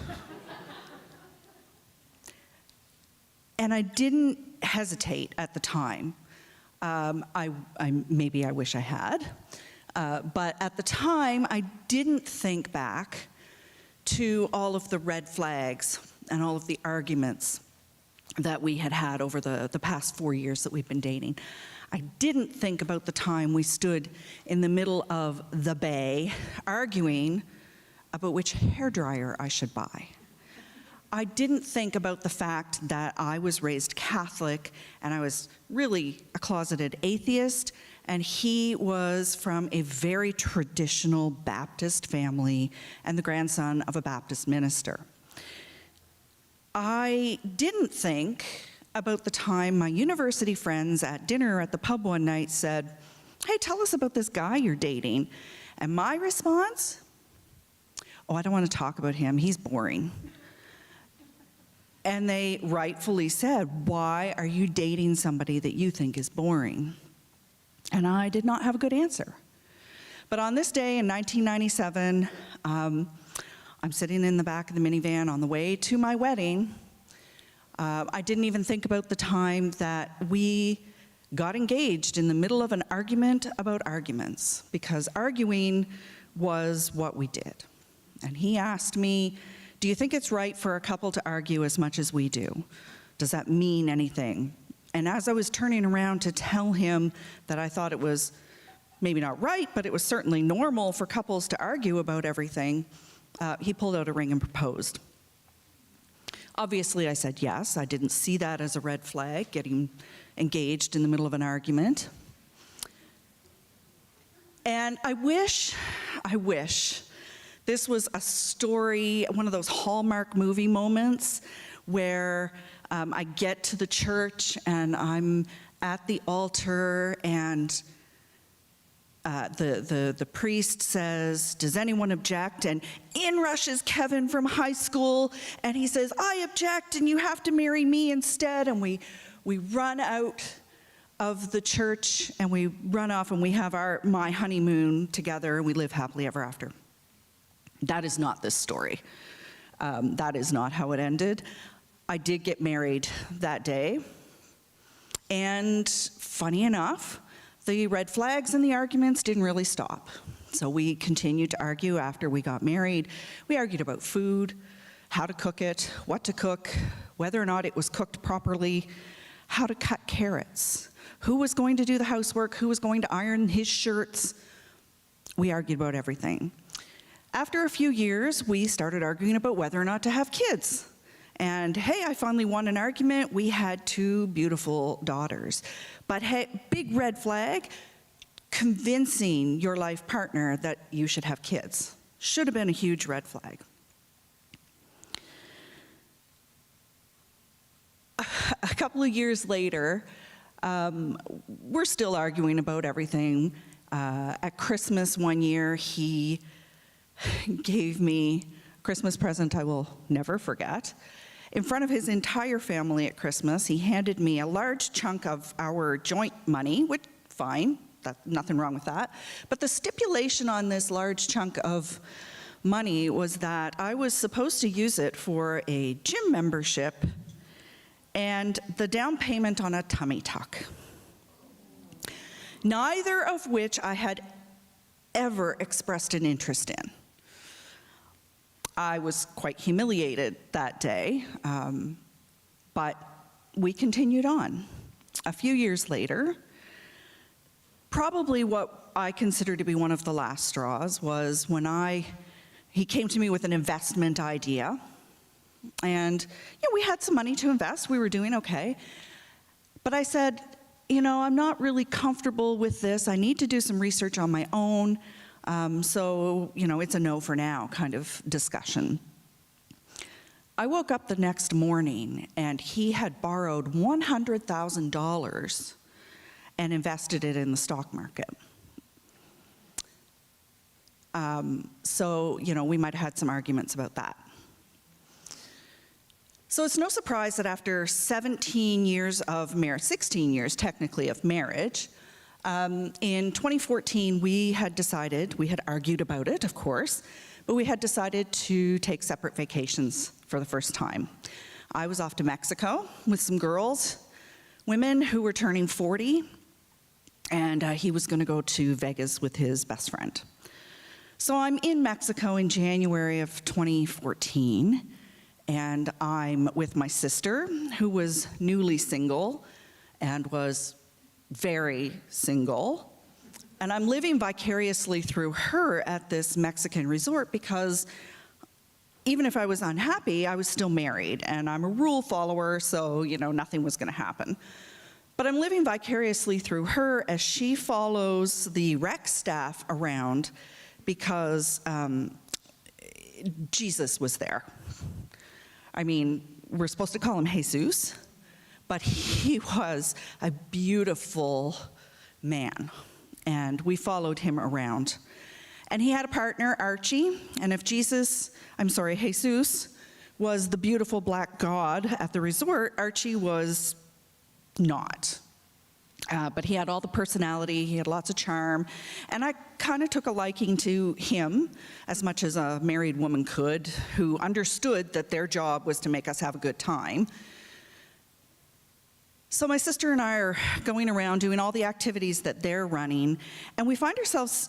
And I didn't hesitate at the time. Maybe I wish I had. But at the time, I didn't think back to all of the red flags and all of the arguments that we had had over the past 4 years that we've been dating. I didn't think about the time we stood in the middle of the bay arguing about which hairdryer I should buy. I didn't think about the fact that I was raised Catholic and I was really a closeted atheist, and he was from a very traditional Baptist family and the grandson of a Baptist minister. I didn't think about the time my university friends at dinner at the pub one night said, hey, tell us about this guy you're dating. And my response, oh, I don't want to talk about him, he's boring. And they rightfully said, why are you dating somebody that you think is boring? And I did not have a good answer. But on this day in 1997, I'm sitting in the back of the minivan on the way to my wedding. I didn't even think about the time that we got engaged in the middle of an argument about arguments, because arguing was what we did. And he asked me, do you think it's right for a couple to argue as much as we do? Does that mean anything? And as I was turning around to tell him that I thought it was maybe not right, but it was certainly normal for couples to argue about everything, he pulled out a ring and proposed. Obviously, I said yes. I didn't see that as a red flag, getting engaged in the middle of an argument. And I wish this was a story, one of those Hallmark movie moments where I get to the church and I'm at the altar and the priest says, does anyone object? And in rushes Kevin from high school, and he says, I object, and you have to marry me instead. And we run out of the church, and we run off, and we have my honeymoon together, and we live happily ever after. That is not this story. That is not how it ended. I did get married that day, and funny enough, the red flags and the arguments didn't really stop. So we continued to argue after we got married. We argued about food, how to cook it, what to cook, whether or not it was cooked properly, how to cut carrots, who was going to do the housework, who was going to iron his shirts. We argued about everything. After a few years, we started arguing about whether or not to have kids. And hey, I finally won an argument. We had 2 beautiful daughters. But hey, big red flag, convincing your life partner that you should have kids. Should have been a huge red flag. A couple of years later, we're still arguing about everything. At Christmas one year, he gave me a Christmas present I will never forget. In front of his entire family at Christmas, he handed me a large chunk of our joint money, which, fine, nothing wrong with that. But the stipulation on this large chunk of money was that I was supposed to use it for a gym membership and the down payment on a tummy tuck. Neither of which I had ever expressed an interest in. I was quite humiliated that day, but we continued on. A few years later, probably what I consider to be one of the last straws was when he came to me with an investment idea. And we had some money to invest, we were doing okay. But I said, I'm not really comfortable with this. I need to do some research on my own. So, it's a no for now kind of discussion. I woke up the next morning and he had borrowed $100,000 and invested it in the stock market. So, we might have had some arguments about that. So it's no surprise that after 17 years of marriage, 16 years technically of marriage, in 2014, we had argued about it, of course, but we had decided to take separate vacations for the first time. I was off to Mexico with some women who were turning 40, and he was going to go to Vegas with his best friend. So I'm in Mexico in January of 2014, and I'm with my sister, who was newly single and was very single, and I'm living vicariously through her at this Mexican resort because even if I was unhappy, I was still married, and I'm a rule follower, so nothing was going to happen. But I'm living vicariously through her as she follows the rec staff around because Jesus was there. I mean, we're supposed to call him Jesus, but he was a beautiful man, and we followed him around. And he had a partner, Archie, and if Jesus was the beautiful black god at the resort, Archie was not. But he had all the personality, he had lots of charm, and I kind of took a liking to him as much as a married woman could, who understood that their job was to make us have a good time. So my sister and I are going around doing all the activities that they're running, and we find ourselves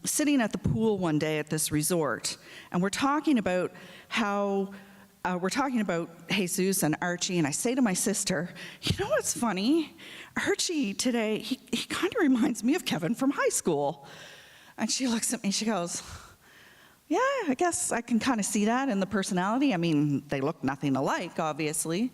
sitting at the pool one day at this resort, and we're talking about Jesus and Archie, and I say to my sister, you know what's funny? Archie today, he kind of reminds me of Kevin from high school. And she looks at me, she goes, yeah, I guess I can kind of see that in the personality. I mean, they look nothing alike, obviously.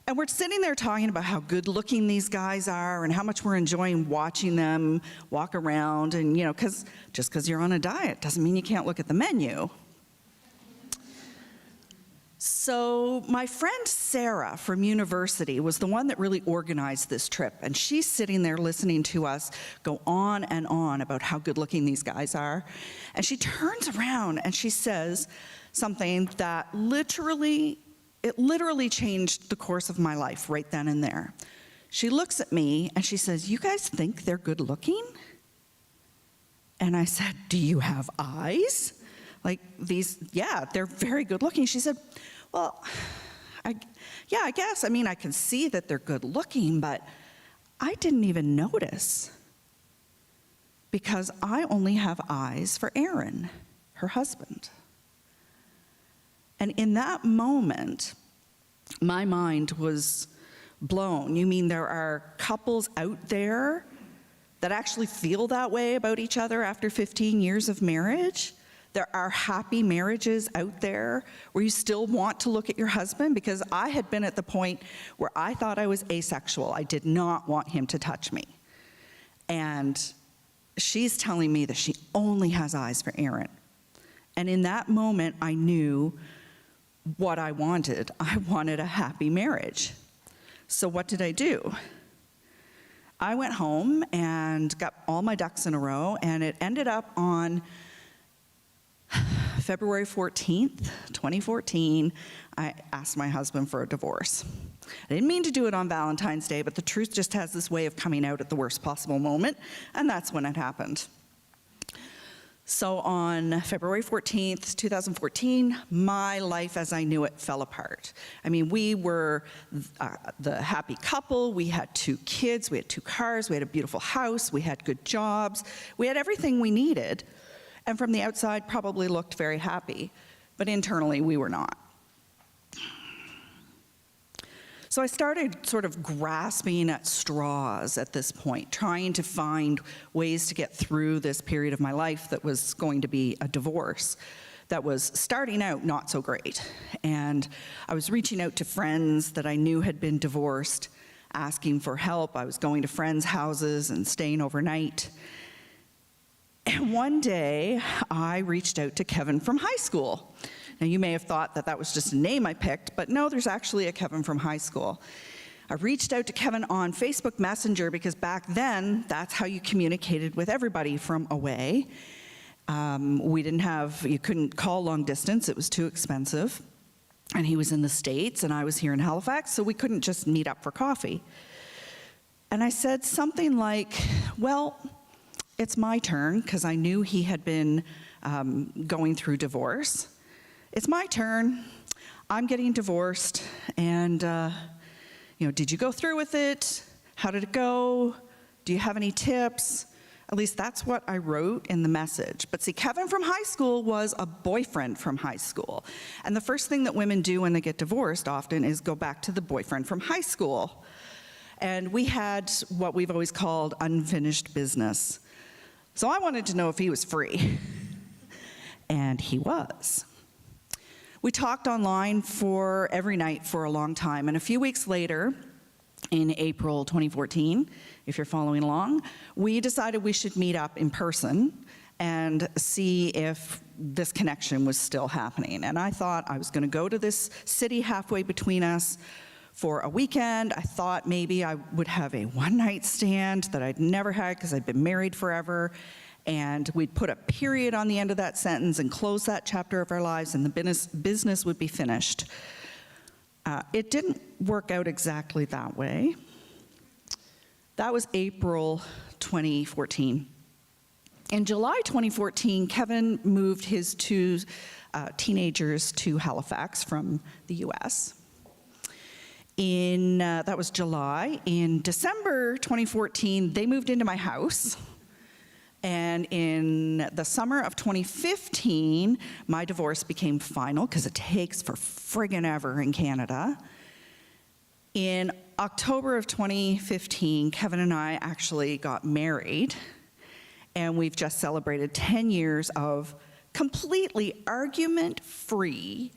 And we're sitting there talking about how good looking these guys are and how much we're enjoying watching them walk around. And, you know, just because you're on a diet doesn't mean you can't look at the menu. So my friend Sarah from university was the one that really organized this trip, and she's sitting there listening to us go on and on about how good looking these guys are. And she turns around and she says something that literally changed the course of my life right then and there. She looks at me and she says, you guys think they're good looking? And I said, do you have eyes? Like these, yeah, they're very good looking. She said, well, I guess. I mean, I can see that they're good looking, but I didn't even notice because I only have eyes for Aaron, her husband. And in that moment, my mind was blown. You mean there are couples out there that actually feel that way about each other after 15 years of marriage? There are happy marriages out there where you still want to look at your husband, because I had been at the point where I thought I was asexual. I did not want him to touch me. And she's telling me that she only has eyes for Aaron. And in that moment, I knew what I wanted. I wanted a happy marriage. So what did I do? I went home and got all my ducks in a row, and it ended up on February 14th, 2014, I asked my husband for a divorce. I didn't mean to do it on Valentine's Day, but the truth just has this way of coming out at the worst possible moment, and that's when it happened. So on February 14th, 2014, my life as I knew it fell apart. I mean, we were the happy couple. We had 2 kids, we had 2 cars, we had a beautiful house, we had good jobs, we had everything we needed. And from the outside, probably looked very happy, but internally, we were not. So I started sort of grasping at straws at this point, trying to find ways to get through this period of my life that was going to be a divorce, that was starting out not so great. And I was reaching out to friends that I knew had been divorced, asking for help. I was going to friends' houses and staying overnight. And one day, I reached out to Kevin from high school. Now, you may have thought that that was just a name I picked, but no, there's actually a Kevin from high school. I reached out to Kevin on Facebook Messenger because back then, that's how you communicated with everybody from away. You couldn't call long distance, it was too expensive. And he was in the States, and I was here in Halifax, so we couldn't just meet up for coffee. And I said something like, well, it's my turn, because I knew he had been going through divorce. It's my turn. I'm getting divorced, and did you go through with it? How did it go? Do you have any tips? At least that's what I wrote in the message. But see, Kevin from high school was a boyfriend from high school. And the first thing that women do when they get divorced often is go back to the boyfriend from high school. And we had what we've always called unfinished business. So I wanted to know if he was free. And he was. We talked online every night for a long time. And a few weeks later, in April 2014, if you're following along, we decided we should meet up in person and see if this connection was still happening. And I thought I was going to go to this city halfway between us for a weekend. I thought maybe I would have a one-night stand that I'd never had because I'd been married forever. And we'd put a period on the end of that sentence and close that chapter of our lives, and the business would be finished. It didn't work out exactly that way. That was April 2014. In July 2014, Kevin moved his two teenagers to Halifax from the US. That was July. In December 2014, they moved into my house. And in the summer of 2015, my divorce became final, because it takes for friggin' ever in Canada. In October of 2015, Kevin and I actually got married, and we've just celebrated 10 years of completely argument-free,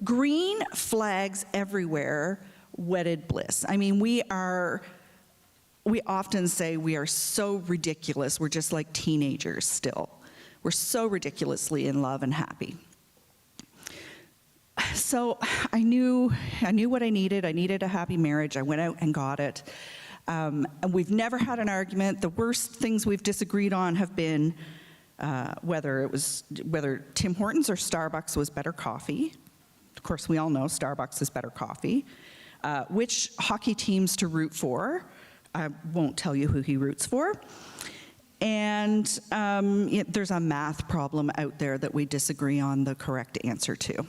green flags everywhere, wedded bliss. I mean, we often say we are so ridiculous. We're just like teenagers still. We're so ridiculously in love and happy. So I knew what I needed. I needed a happy marriage. I went out and got it. And we've never had an argument. The worst things we've disagreed on have been whether Tim Hortons or Starbucks was better coffee. Of course, we all know Starbucks is better coffee. Which hockey teams to root for. I won't tell you who he roots for. And there's a math problem out there that we disagree on the correct answer to.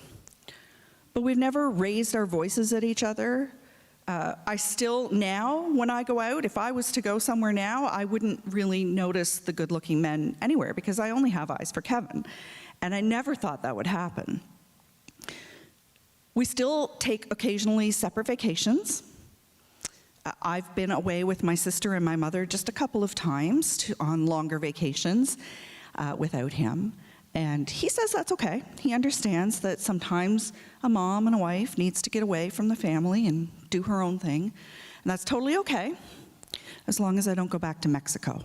But we've never raised our voices at each other. I still now, when I go out, if I was to go somewhere now, I wouldn't really notice the good-looking men anywhere, because I only have eyes for Kevin. And I never thought that would happen. We still take occasionally separate vacations. I've been away with my sister and my mother just a couple of times on longer vacations without him. And he says that's okay. He understands that sometimes a mom and a wife needs to get away from the family and do her own thing. And that's totally okay, as long as I don't go back to Mexico.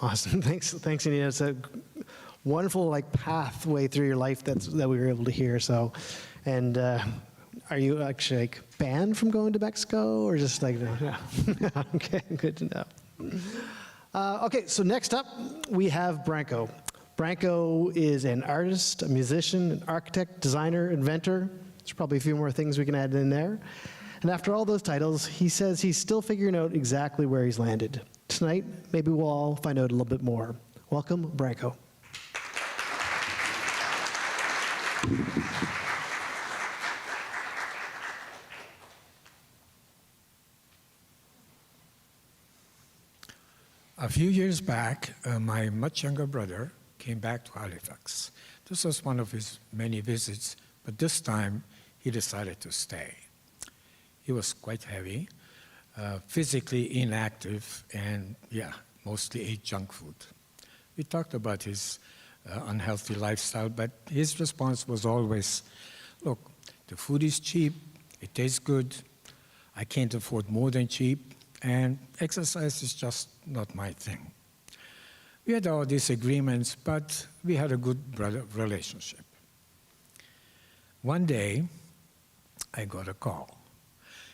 Awesome. Thanks, Anita. It's a wonderful pathway through your life that we were able to hear. So, and are you actually banned from going to Mexico, or just no? Okay, good to know. Okay, so next up we have Branko. Branko is an artist, a musician, an architect, designer, inventor. There's probably a few more things we can add in there. And after all those titles, he says he's still figuring out exactly where he's landed. Tonight, maybe we'll all find out a little bit more. Welcome, Branko. A few years back, my much younger brother came back to Halifax. This was one of his many visits, but this time he decided to stay. He was quite heavy, physically inactive, and mostly ate junk food. We talked about his unhealthy lifestyle, but his response was always, look, the food is cheap, it tastes good, I can't afford more than cheap, and exercise is just not my thing. We had our disagreements, but we had a good brother relationship. One day, I got a call.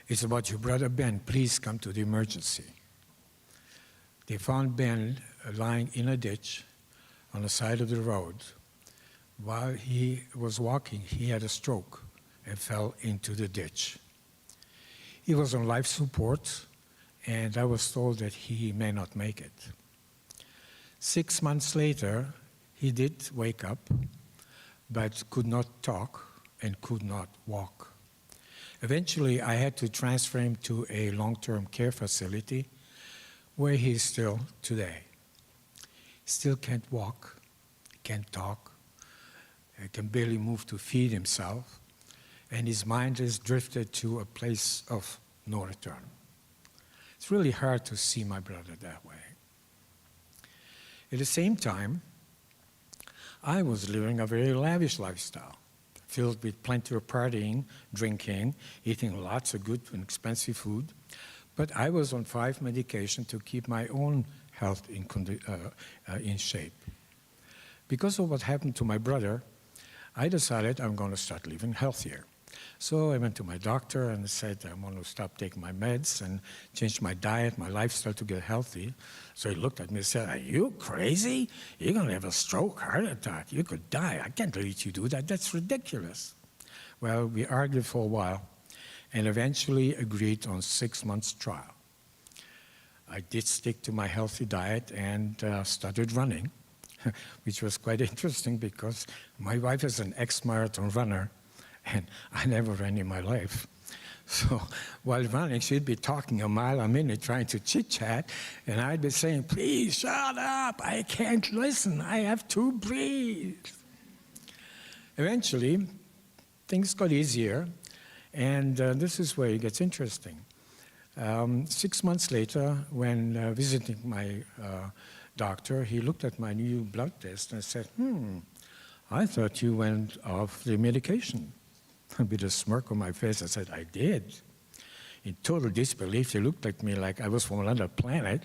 It's about your brother Ben, please come to the emergency. They found Ben lying in a ditch on the side of the road. While he was walking, he had a stroke and fell into the ditch. He was on life support, and I was told that he may not make it. 6 months later, he did wake up, but could not talk and could not walk. Eventually, I had to transfer him to a long-term care facility where he is still today. Still can't walk, can't talk, can barely move to feed himself, and his mind has drifted to a place of no return. It's really hard to see my brother that way. At the same time, I was living a very lavish lifestyle, filled with plenty of partying, drinking, eating lots of good and expensive food. But I was on 5 medications to keep my own health in shape. Because of what happened to my brother, I decided I'm going to start living healthier. So I went to my doctor and said, I want to stop taking my meds and change my diet, my lifestyle to get healthy. So he looked at me and said, are you crazy? You're going to have a stroke, heart attack. You could die. I can't let you do that. That's ridiculous. Well, we argued for a while and eventually agreed on 6 months trial. I did stick to my healthy diet and started running, which was quite interesting because my wife is an ex-marathon runner, and I never ran in my life. So while running, she'd be talking a mile a minute, trying to chit-chat, and I'd be saying, please shut up, I can't listen, I have to breathe. Eventually, things got easier, and this is where it gets interesting. 6 months later, when visiting my doctor, he looked at my new blood test and said, I thought you went off the medication. With a smirk on my face, I said, I did. In total disbelief, he looked at me like I was from another planet,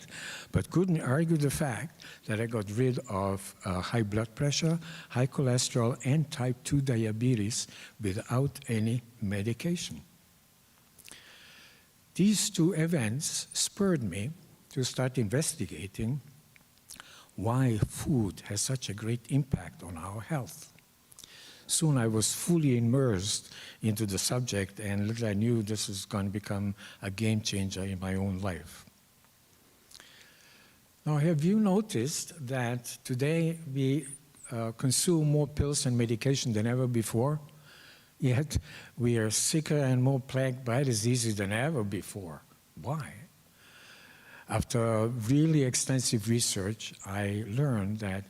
but couldn't argue the fact that I got rid of high blood pressure, high cholesterol, and type 2 diabetes without any medication. These two events spurred me to start investigating why food has such a great impact on our health. Soon I was fully immersed into the subject, and little I knew this was going to become a game changer in my own life. Now, have you noticed that today we consume more pills and medication than ever before? Yet we are sicker and more plagued by diseases than ever before. Why? After really extensive research, I learned that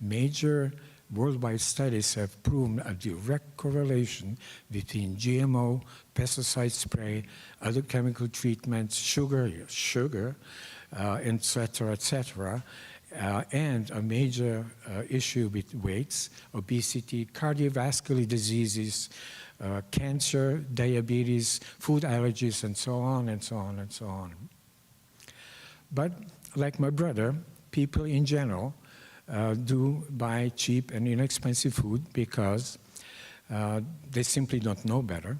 major worldwide studies have proven a direct correlation between GMO, pesticide spray, other chemical treatments, sugar, et cetera, and a major issue with weights, obesity, cardiovascular diseases, cancer, diabetes, food allergies, and so on, and so on, and so on. But like my brother, people in general do buy cheap and inexpensive food because they simply don't know better.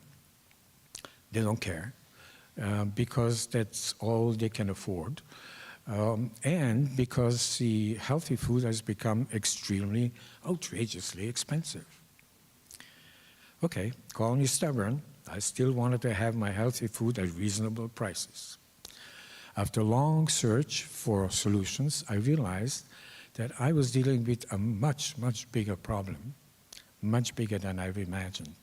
They don't care because that's all they can afford. And because the healthy food has become extremely, outrageously expensive. Okay, call me stubborn. I still wanted to have my healthy food at reasonable prices. After long search for solutions, I realized that I was dealing with a much, much bigger problem, much bigger than I've imagined.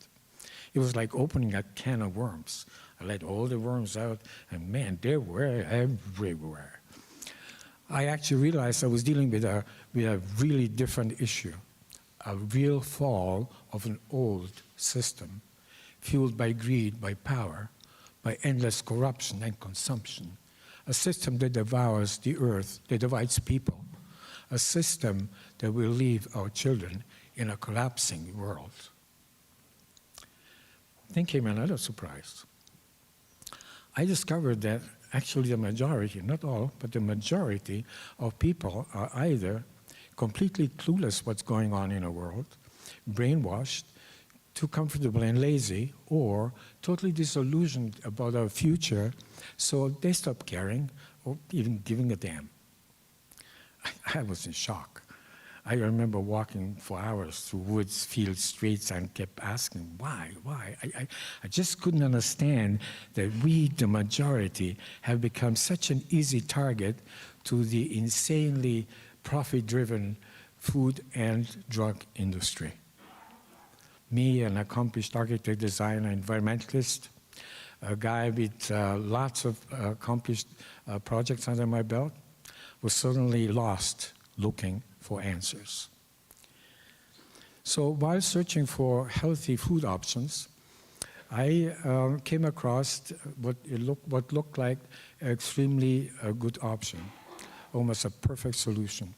It was like opening a can of worms. I let all the worms out, and man, they were everywhere. I actually realized I was dealing with a really different issue, a real fall of an old system, fueled by greed, by power, by endless corruption and consumption, a system that devours the earth, that divides people, a system that will leave our children in a collapsing world. Then came another surprise. I discovered that actually the majority, not all, but the majority of people are either completely clueless what's going on in the world, brainwashed, too comfortable and lazy, or totally disillusioned about our future, so they stop caring or even giving a damn. I was in shock. I remember walking for hours through woods, fields, streets, and kept asking, why? I just couldn't understand that we, the majority, have become such an easy target to the insanely profit-driven food and drug industry. Me, an accomplished architect, designer, environmentalist, a guy with lots of accomplished projects under my belt, was suddenly lost looking for answers. So while searching for healthy food options, I came across what looked like an extremely good option, almost a perfect solution,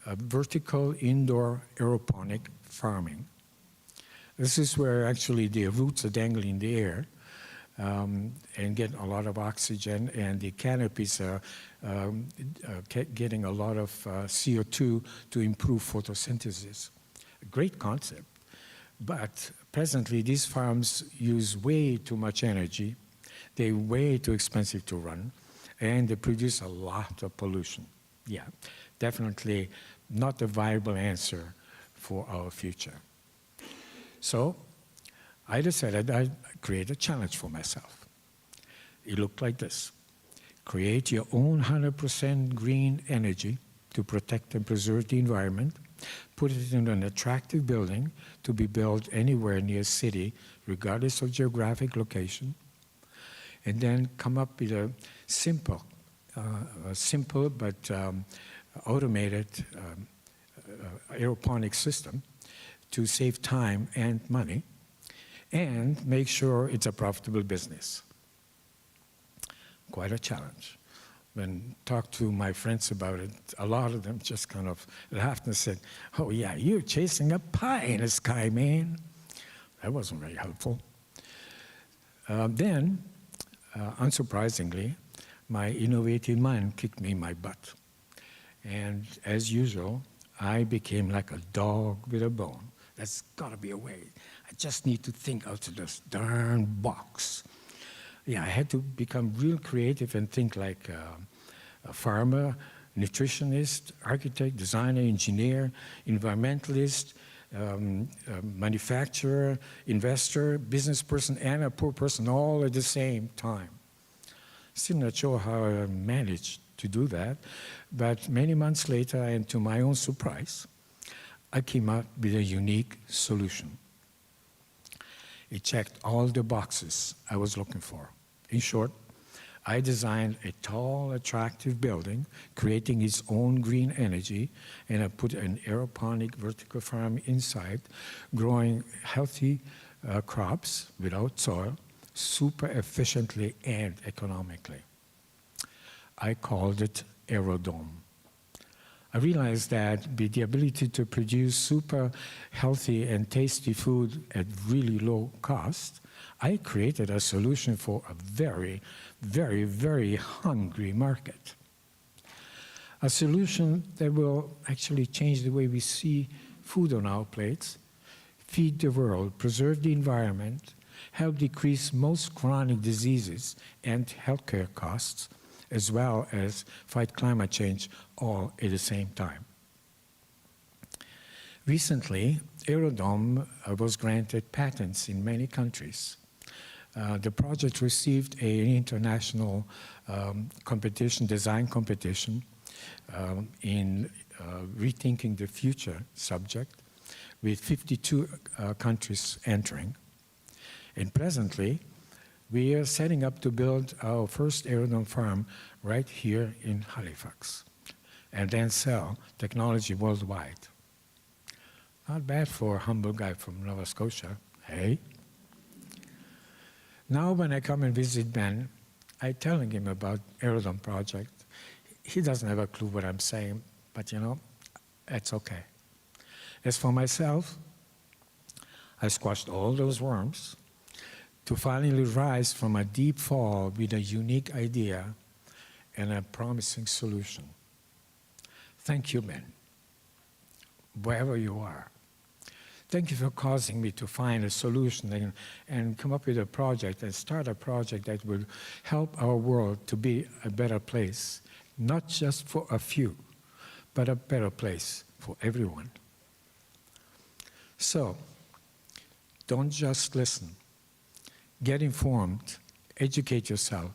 vertical indoor aeroponic farming. This is where actually the roots are dangling in the air and get a lot of oxygen, and the canopies are getting a lot of CO2 to improve photosynthesis. A great concept, but Presently, these farms use way too much energy, they're way too expensive to run, and they produce a lot of pollution. Yeah, definitely not a viable answer for our future. So I decided I'd create a challenge for myself. It looked like this. Create your own 100% green energy to protect and preserve the environment. Put it in an attractive building to be built anywhere near a city, regardless of geographic location. And then come up with a simple but automated aeroponic system to save time and money and make sure it's a profitable business. Quite a challenge. When I talked to my friends about it, a lot of them just kind of laughed and said, "Oh yeah, you're chasing a pie in the sky, man." That wasn't very helpful. Then, unsurprisingly, my innovative mind kicked me in my butt. And as usual, I became like a dog with a bone. There's gotta be a way. I just need to think out of this darn box. Yeah, I had to become real creative and think like a farmer, nutritionist, architect, designer, engineer, environmentalist, manufacturer, investor, business person, and a poor person all at the same time. Still not sure how I managed to do that, but many months later, and to my own surprise, I came up with a unique solution. It checked all the boxes I was looking for. In short, I designed a tall, attractive building, creating its own green energy, and I put an aeroponic vertical farm inside, growing healthy crops without soil, super efficiently and economically. I called it Aerodome. I realized that with the ability to produce super healthy and tasty food at really low cost, I created a solution for a very, very, very hungry market. A solution that will actually change the way we see food on our plates, feed the world, preserve the environment, help decrease most chronic diseases and healthcare costs, as well as fight climate change all at the same time. Recently, Aerodome was granted patents in many countries. The project received an international competition, design competition, in rethinking the future subject, with 52 countries entering. And presently, we are setting up to build our first Aerodome farm right here in Halifax, and then sell technology worldwide. Not bad for a humble guy from Nova Scotia, hey? Now when I come and visit Ben, I'm telling him about Aerodome project. He doesn't have a clue what I'm saying, but you know, it's okay. As for myself, I squashed all those worms to finally rise from a deep fall with a unique idea and a promising solution. Thank you, Ben, wherever you are. Thank you for causing me to find a solution and come up with a project and start a project that will help our world to be a better place, not just for a few, but a better place for everyone. So, don't just listen. Get informed, educate yourself,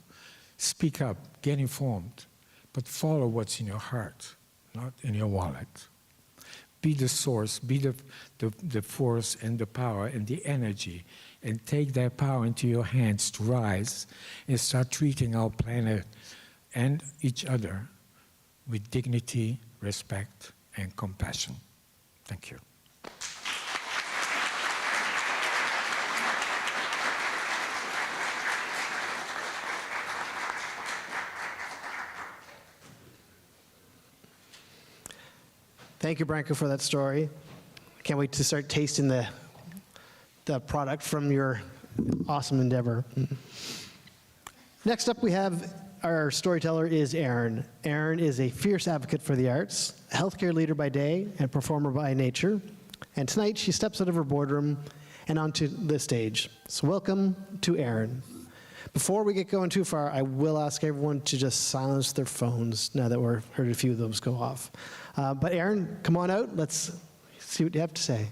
speak up, get informed, but follow what's in your heart, not in your wallet. Be the source, be the force and the power and the energy, and take that power into your hands to rise and start treating our planet and each other with dignity, respect, and compassion. Thank you. Thank you, Branko, for that story. I can't wait to start tasting the product from your awesome endeavor. Next up, we have our storyteller is Erin. Erin is a fierce advocate for the arts, a healthcare leader by day and performer by nature. And tonight, she steps out of her boardroom and onto the stage. So welcome to Erin. Before we get going too far, I will ask everyone to just silence their phones now that we've heard a few of those go off. But Erin, come on out. Let's see what you have to say.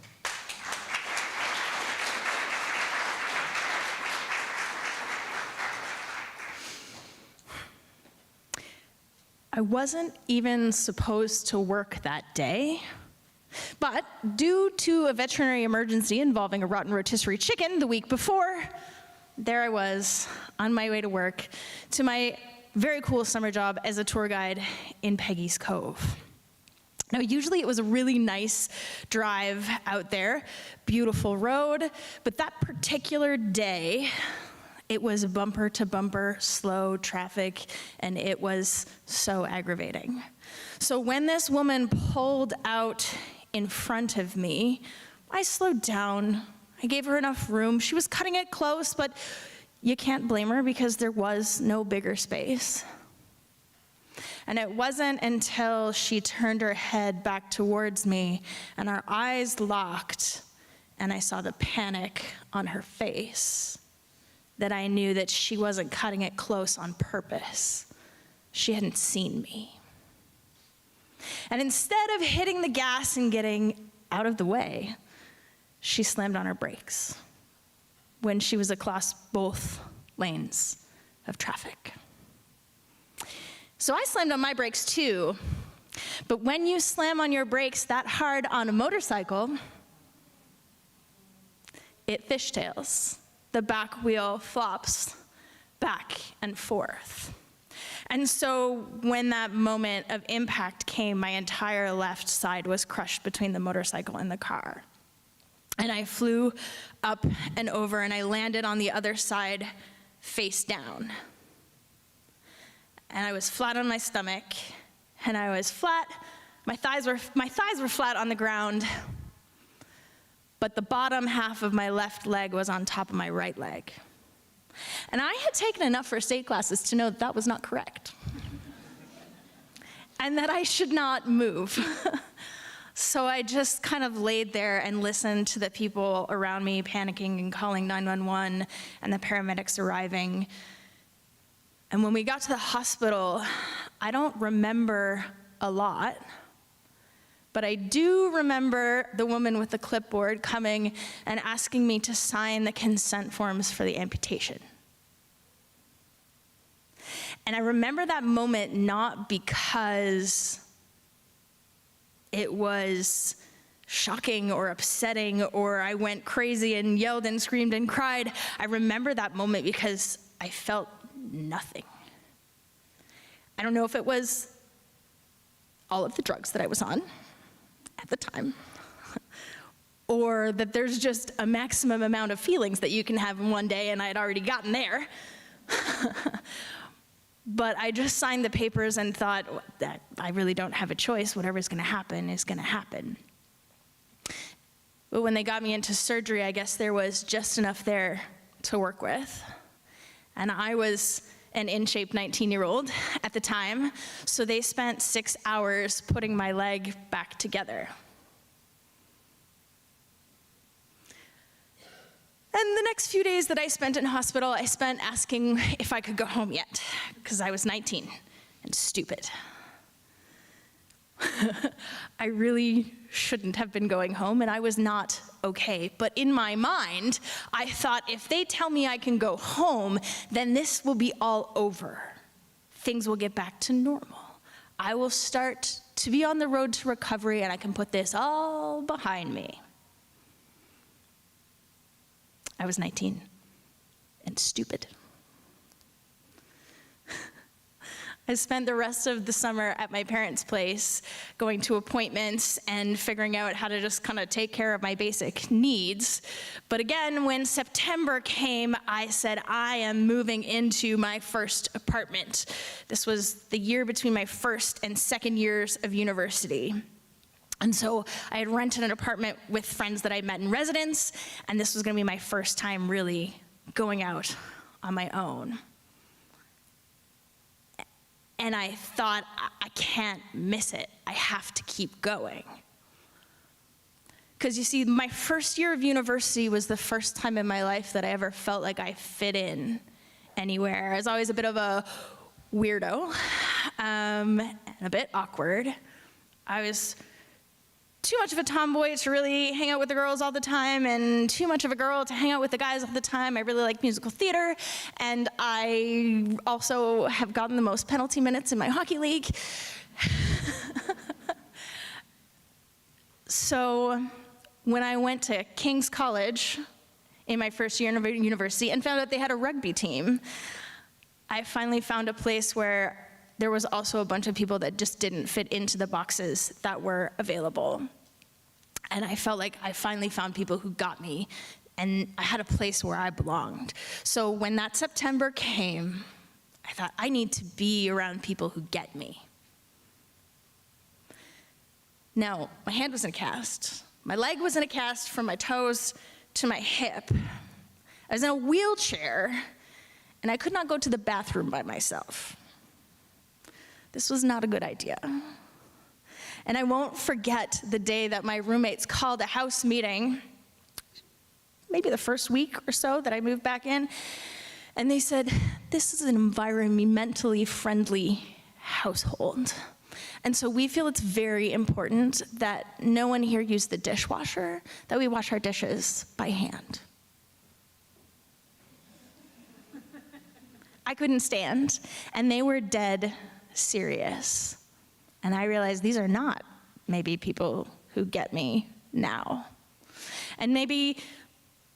I wasn't even supposed to work that day, but due to a veterinary emergency involving a rotten rotisserie chicken the week before, there I was on my way to work to my very cool summer job as a tour guide in Peggy's Cove. Now, usually it was a really nice drive out there, beautiful road, but that particular day, it was bumper to bumper, slow traffic, and it was so aggravating. So when this woman pulled out in front of me, I slowed down. I gave her enough room. She was cutting it close, but you can't blame her because there was no bigger space. And it wasn't until she turned her head back towards me and our eyes locked and I saw the panic on her face that I knew that she wasn't cutting it close on purpose. She hadn't seen me. And instead of hitting the gas and getting out of the way, she slammed on her brakes when she was across both lanes of traffic. So I slammed on my brakes too, but when you slam on your brakes that hard on a motorcycle, it fishtails. The back wheel flops back and forth. And so when that moment of impact came, my entire left side was crushed between the motorcycle and the car. And I flew up and over and I landed on the other side face down. And I was flat on my stomach and I was flat, my thighs were flat on the ground, but the bottom half of my left leg was on top of my right leg. And I had taken enough first aid classes to know that that was not correct. And that I should not move. So I just kind of laid there and listened to the people around me panicking and calling 911 and the paramedics arriving. And when we got to the hospital, I don't remember a lot, but I do remember the woman with the clipboard coming and asking me to sign the consent forms for the amputation. And I remember that moment not because it was shocking or upsetting or I went crazy and yelled and screamed and cried. I remember that moment because I felt nothing. I don't know if it was all of the drugs that I was on at the time, or that there's just a maximum amount of feelings that you can have in one day and I had already gotten there. But I just signed the papers and thought that I really don't have a choice. Whatever's gonna happen is gonna happen. But when they got me into surgery, I guess there was just enough there to work with. And I was an in-shape 19-year-old at the time, so they spent 6 hours putting my leg back together. And the next few days that I spent in hospital, I spent asking if I could go home yet, because I was 19 and stupid. I really shouldn't have been going home, and I was not okay. But in my mind, I thought if they tell me I can go home, then this will be all over. Things will get back to normal. I will start to be on the road to recovery, and I can put this all behind me. I was 19 and stupid. I spent the rest of the summer at my parents' place, going to appointments and figuring out how to just kind of take care of my basic needs. But again, when September came, I said, I am moving into my first apartment. This was the year between my first and second years of university. And so I had rented an apartment with friends that I met in residence, and this was gonna be my first time really going out on my own. And I thought, I can't miss it. I have to keep going. Because you see, my first year of university was the first time in my life that I ever felt like I fit in anywhere. I was always a bit of a weirdo, and a bit awkward. I was too much of a tomboy to really hang out with the girls all the time, and too much of a girl to hang out with the guys all the time. I really like musical theater, and I also have gotten the most penalty minutes in my hockey league. So when I went to King's College in my first year of university and found out they had a rugby team, I finally found a place where there was also a bunch of people that just didn't fit into the boxes that were available. And I felt like I finally found people who got me, and I had a place where I belonged. So when that September came, I thought, I need to be around people who get me. Now, my hand was in a cast. My leg was in a cast from my toes to my hip. I was in a wheelchair, and I could not go to the bathroom by myself. This was not a good idea. And I won't forget the day that my roommates called a house meeting, maybe the first week or so that I moved back in, and they said, this is an environmentally friendly household. And so we feel it's very important that no one here use the dishwasher, that we wash our dishes by hand. I couldn't stand, and they were dead serious. And I realized these are not maybe people who get me now. And maybe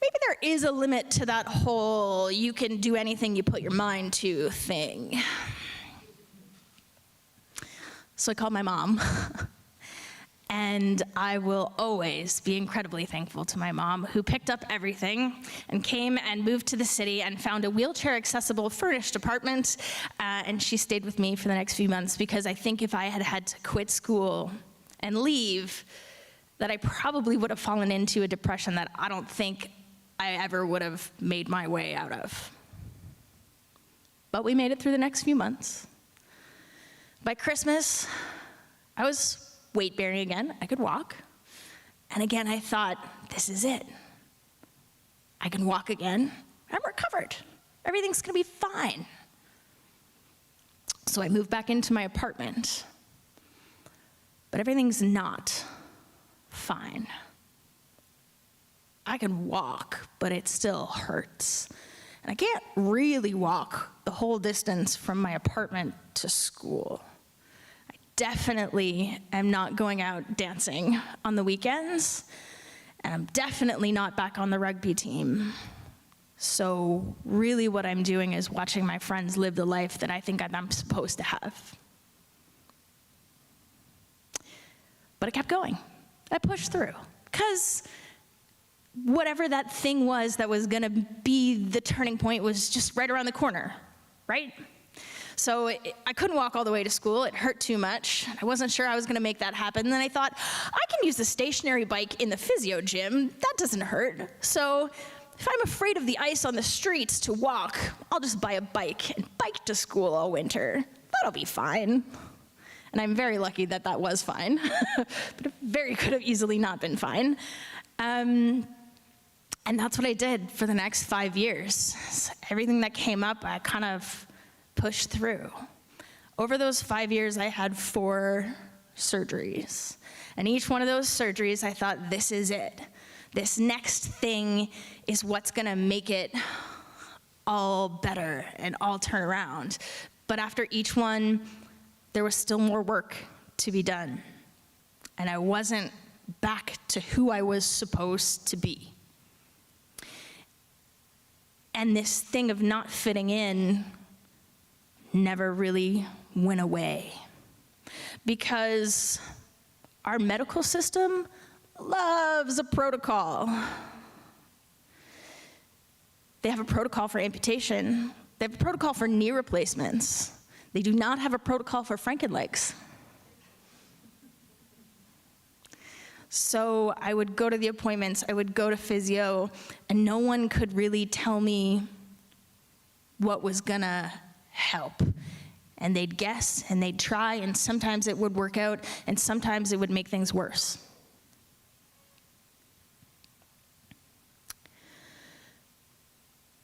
there is a limit to that whole you can do anything you put your mind to thing. So I called my mom. And I will always be incredibly thankful to my mom, who picked up everything and came and moved to the city and found a wheelchair-accessible furnished apartment, and she stayed with me for the next few months, because I think if I had had to quit school and leave, that I probably would have fallen into a depression that I don't think I ever would have made my way out of. But we made it through the next few months. By Christmas, I was weight-bearing again. I could walk. And again, I thought, this is it. I can walk again. I'm recovered. Everything's gonna be fine. So I moved back into my apartment. But everything's not fine. I can walk, but it still hurts. And I can't really walk the whole distance from my apartment to school. Definitely am not going out dancing on the weekends, and I'm definitely not back on the rugby team. So really what I'm doing is watching my friends live the life that I think I'm supposed to have. But I kept going. I pushed through, because whatever that thing was that was gonna be the turning point was just right around the corner, right? So I couldn't walk all the way to school. It hurt too much. I wasn't sure I was gonna make that happen. And then I thought, I can use the stationary bike in the physio gym. That doesn't hurt. So if I'm afraid of the ice on the streets to walk, I'll just buy a bike and bike to school all winter. That'll be fine. And I'm very lucky that that was fine. But it very could have easily not been fine. And that's what I did for the next 5 years. So everything that came up, I kind of pushed through. Over those 5 years, I had 4 surgeries. And each one of those surgeries, I thought, this is it. This next thing is what's gonna make it all better and all turn around. But after each one, there was still more work to be done. And I wasn't back to who I was supposed to be. And this thing of not fitting in never really went away, because our medical system loves a protocol. They have a protocol for amputation. They have a protocol for knee replacements. They do not have a protocol for Frankenlegs. So I would go to the appointments, I would go to physio, and no one could really tell me what was gonna help. And they'd guess, and they'd try, and sometimes it would work out, and sometimes it would make things worse.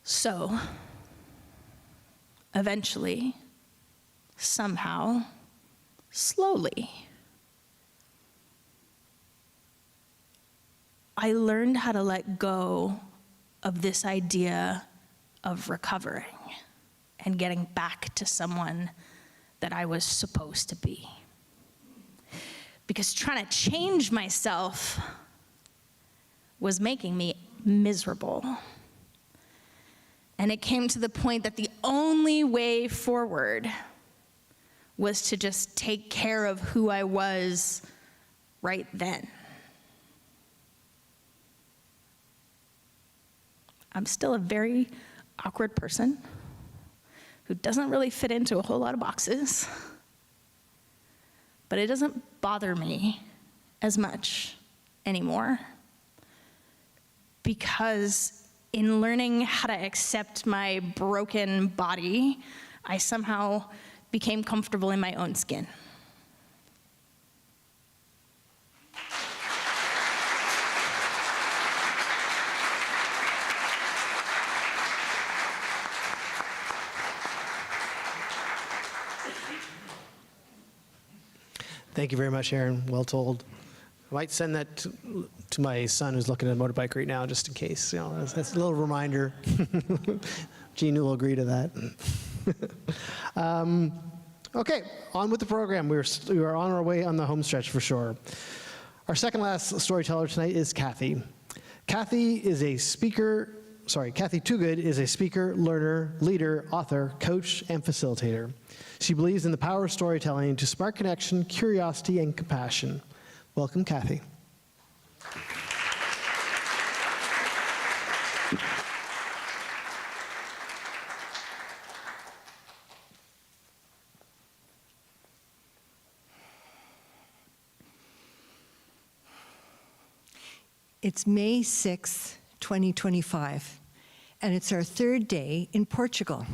So, eventually, somehow, slowly, I learned how to let go of this idea of recovering and getting back to someone that I was supposed to be. Because trying to change myself was making me miserable. And it came to the point that the only way forward was to just take care of who I was right then. I'm still a very awkward person who doesn't really fit into a whole lot of boxes, but it doesn't bother me as much anymore, because in learning how to accept my broken body, I somehow became comfortable in my own skin. Thank you very much, Aaron. Well told. I might send that to my son who's looking at a motorbike right now, just in case. You know, that's a little reminder. Gene will agree to that. Okay, on with the program. We are on our way on the home stretch for sure. Our second last storyteller tonight is Kathy. Kathy Toogood is a speaker, learner, leader, author, coach, and facilitator. She believes in the power of storytelling to spark connection, curiosity, and compassion. Welcome, Kathy. It's May 6th, 2025, and it's our third day in Portugal.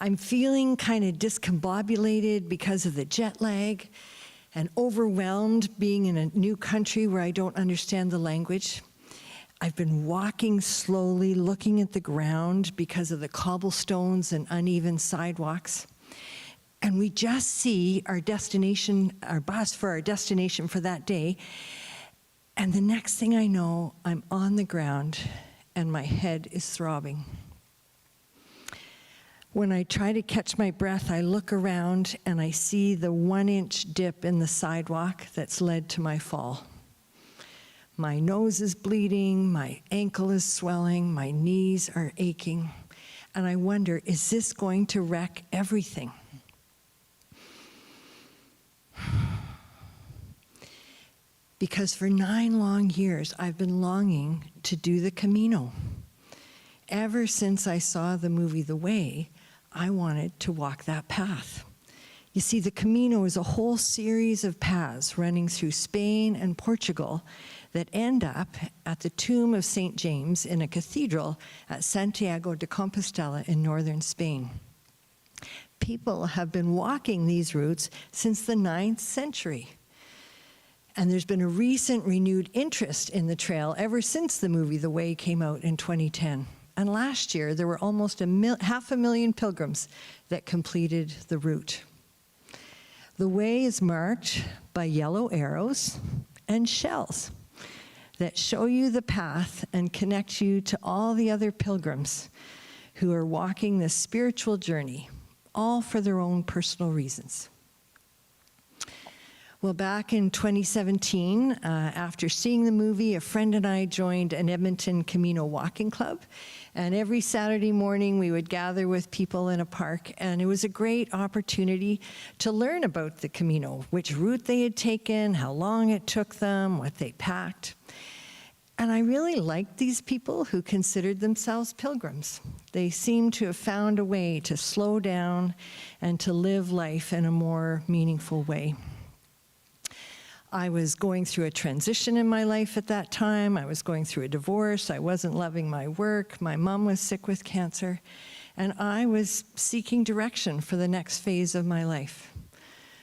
I'm feeling kind of discombobulated because of the jet lag and overwhelmed being in a new country where I don't understand the language. I've been walking slowly, looking at the ground because of the cobblestones and uneven sidewalks. And we just see our destination, our bus for our destination for that day. And the next thing I know, I'm on the ground and my head is throbbing. When I try to catch my breath, I look around and I see the 1-inch dip in the sidewalk that's led to my fall. My nose is bleeding, my ankle is swelling, my knees are aching, and I wonder, is this going to wreck everything? Because for 9 long years, I've been longing to do the Camino. Ever since I saw the movie The Way, I wanted to walk that path. You see, the Camino is a whole series of paths running through Spain and Portugal that end up at the tomb of St. James in a cathedral at Santiago de Compostela in northern Spain. People have been walking these routes since the 9th century. And there's been a recent renewed interest in the trail ever since the movie The Way came out in 2010. And last year, there were almost 500,000 pilgrims that completed the route. The way is marked by yellow arrows and shells that show you the path and connect you to all the other pilgrims who are walking this spiritual journey, all for their own personal reasons. Well, back in 2017, after seeing the movie, a friend and I joined an Edmonton Camino walking club. And every Saturday morning, we would gather with people in a park. And it was a great opportunity to learn about the Camino, which route they had taken, how long it took them, what they packed. And I really liked these people who considered themselves pilgrims. They seemed to have found a way to slow down and to live life in a more meaningful way. I was going through a transition in my life at that time. I was going through a divorce. I wasn't loving my work. My mom was sick with cancer. And I was seeking direction for the next phase of my life.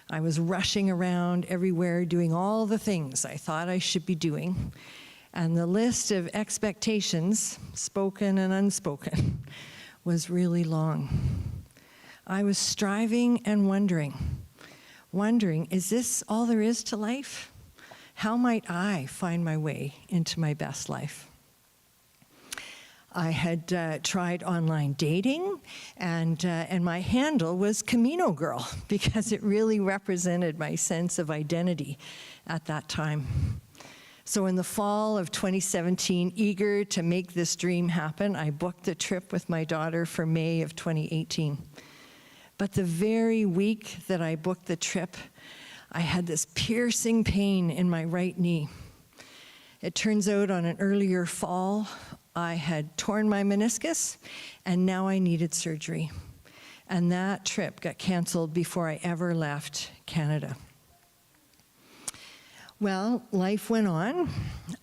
I was rushing around everywhere, doing all the things I thought I should be doing. And the list of expectations, spoken and unspoken, was really long. I was striving and wondering, is this all there is to life? How might I find my way into my best life? I had tried online dating, and my handle was Camino Girl, because it really represented my sense of identity at that time. So in the fall of 2017, eager to make this dream happen, I booked the trip with my daughter for May of 2018. But the very week that I booked the trip, I had this piercing pain in my right knee. It turns out on an earlier fall, I had torn my meniscus, and now I needed surgery. And that trip got canceled before I ever left Canada. Well, life went on.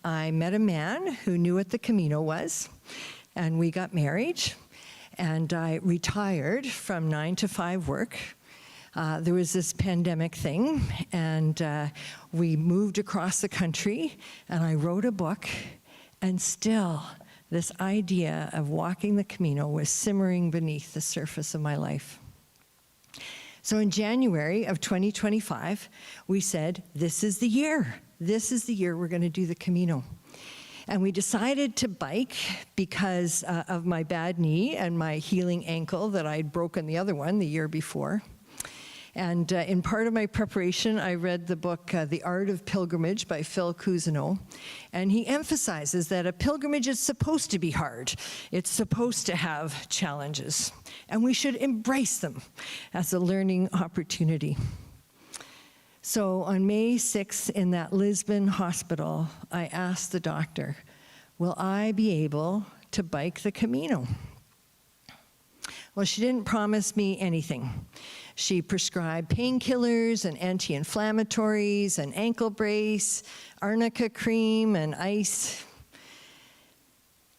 I met a man who knew what the Camino was, and we got married, and I retired from 9-to-5 work. There was this pandemic thing, and we moved across the country, and I wrote a book, and still this idea of walking the Camino was simmering beneath the surface of my life. So in January of 2025, we said, this is the year. This is the year we're going to do the Camino. And we decided to bike because of my bad knee and my healing ankle that I'd broken the other one the year before. And in part of my preparation, I read the book, The Art of Pilgrimage by Phil Cousineau. And he emphasizes that a pilgrimage is supposed to be hard. It's supposed to have challenges. And we should embrace them as a learning opportunity. So on May 6th in that Lisbon hospital, I asked the doctor, will I be able to bike the Camino? Well, she didn't promise me anything. She prescribed painkillers and anti-inflammatories, an ankle brace, arnica cream, and ice.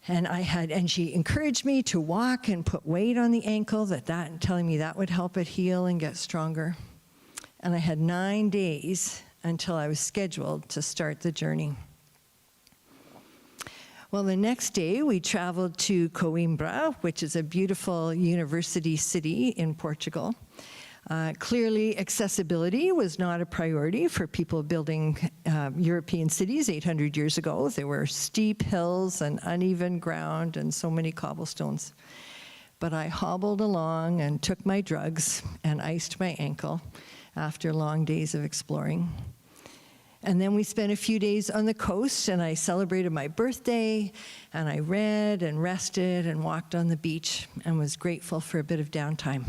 And she encouraged me to walk and put weight on the ankle, telling me that would help it heal and get stronger. And I had 9 days until I was scheduled to start the journey. Well, the next day we traveled to Coimbra, which is a beautiful university city in Portugal. Clearly, accessibility was not a priority for people building European cities 800 years ago. There were steep hills and uneven ground and so many cobblestones. But I hobbled along and took my drugs and iced my ankle after long days of exploring. And then we spent a few days on the coast, and I celebrated my birthday, and I read and rested and walked on the beach and was grateful for a bit of downtime.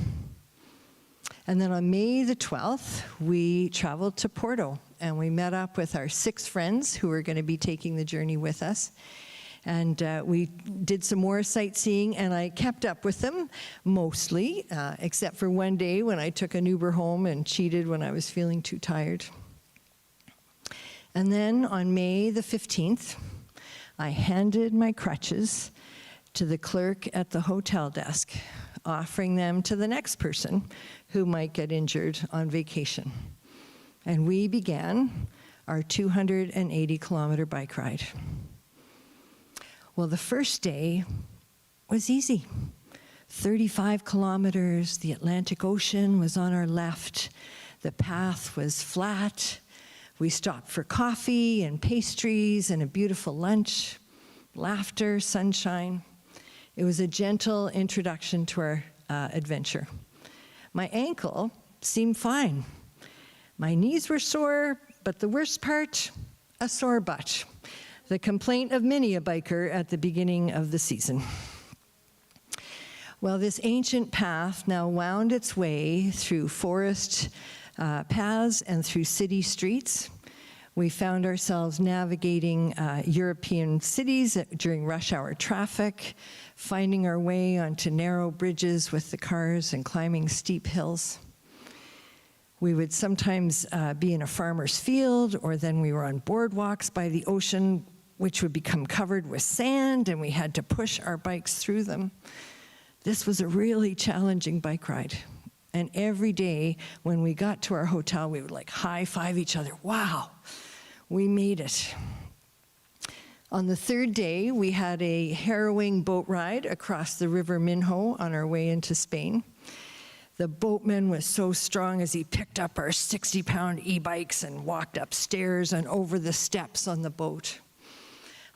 And then on May the 12th, we traveled to Porto, and we met up with our 6 friends who were going to be taking the journey with us. And we did some more sightseeing, and I kept up with them, mostly, except for one day when I took an Uber home and cheated when I was feeling too tired. And then on May the 15th, I handed my crutches to the clerk at the hotel desk, offering them to the next person who might get injured on vacation. And we began our 280-kilometer bike ride. Well, the first day was easy. 35 kilometers, the Atlantic Ocean was on our left, the path was flat. We stopped for coffee and pastries and a beautiful lunch, laughter, sunshine. It was a gentle introduction to our adventure. My ankle seemed fine. My knees were sore, but the worst part, a sore butt. The complaint of many a biker at the beginning of the season. Well, this ancient path now wound its way through forest paths and through city streets. We found ourselves navigating European cities during rush hour traffic, finding our way onto narrow bridges with the cars and climbing steep hills. We would sometimes be in a farmer's field, or then we were on boardwalks by the ocean, which would become covered with sand, and we had to push our bikes through them. This was a really challenging bike ride. And every day when we got to our hotel, we would like high-five each other. Wow, we made it. On the third day, we had a harrowing boat ride across the River Minho on our way into Spain. The boatman was so strong as he picked up our 60-pound e-bikes and walked upstairs and over the steps on the boat.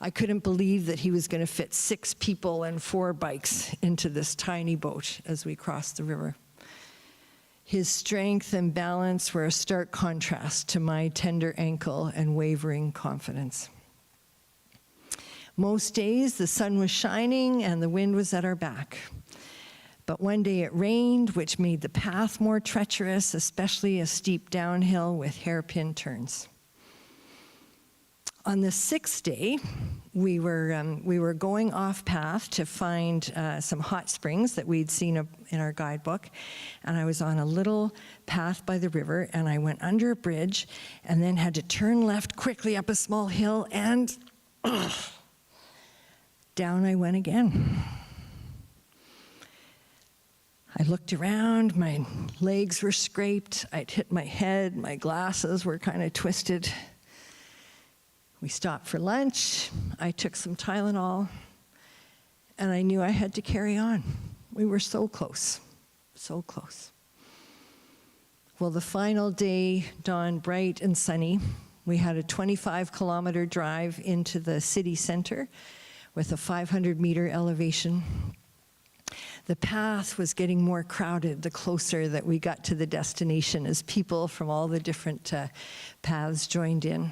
I couldn't believe that he was going to fit 6 people and 4 bikes into this tiny boat as we crossed the river. His strength and balance were a stark contrast to my tender ankle and wavering confidence. Most days, the sun was shining and the wind was at our back. But one day it rained, which made the path more treacherous, especially a steep downhill with hairpin turns. On the 6th day, we were going off path to find some hot springs that we'd seen in our guidebook, and I was on a little path by the river, and I went under a bridge and then had to turn left quickly up a small hill, and down I went again. I looked around, my legs were scraped, I'd hit my head, my glasses were kind of twisted. We stopped for lunch, I took some Tylenol, and I knew I had to carry on. We were so close, so close. Well, the final day dawned bright and sunny. We had a 25-kilometer drive into the city center with a 500-meter elevation. The path was getting more crowded the closer that we got to the destination as people from all the different paths joined in.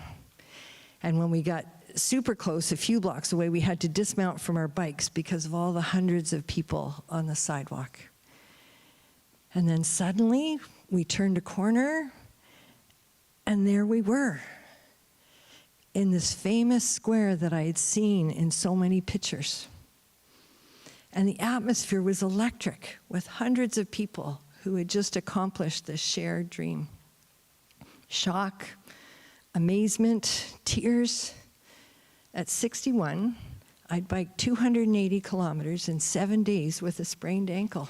And when we got super close, a few blocks away, we had to dismount from our bikes because of all the hundreds of people on the sidewalk. And then suddenly, we turned a corner, and there we were, in this famous square that I had seen in so many pictures. And the atmosphere was electric, with hundreds of people who had just accomplished this shared dream. Shock, amazement, tears. At 61, I'd biked 280 kilometers in 7 days with a sprained ankle.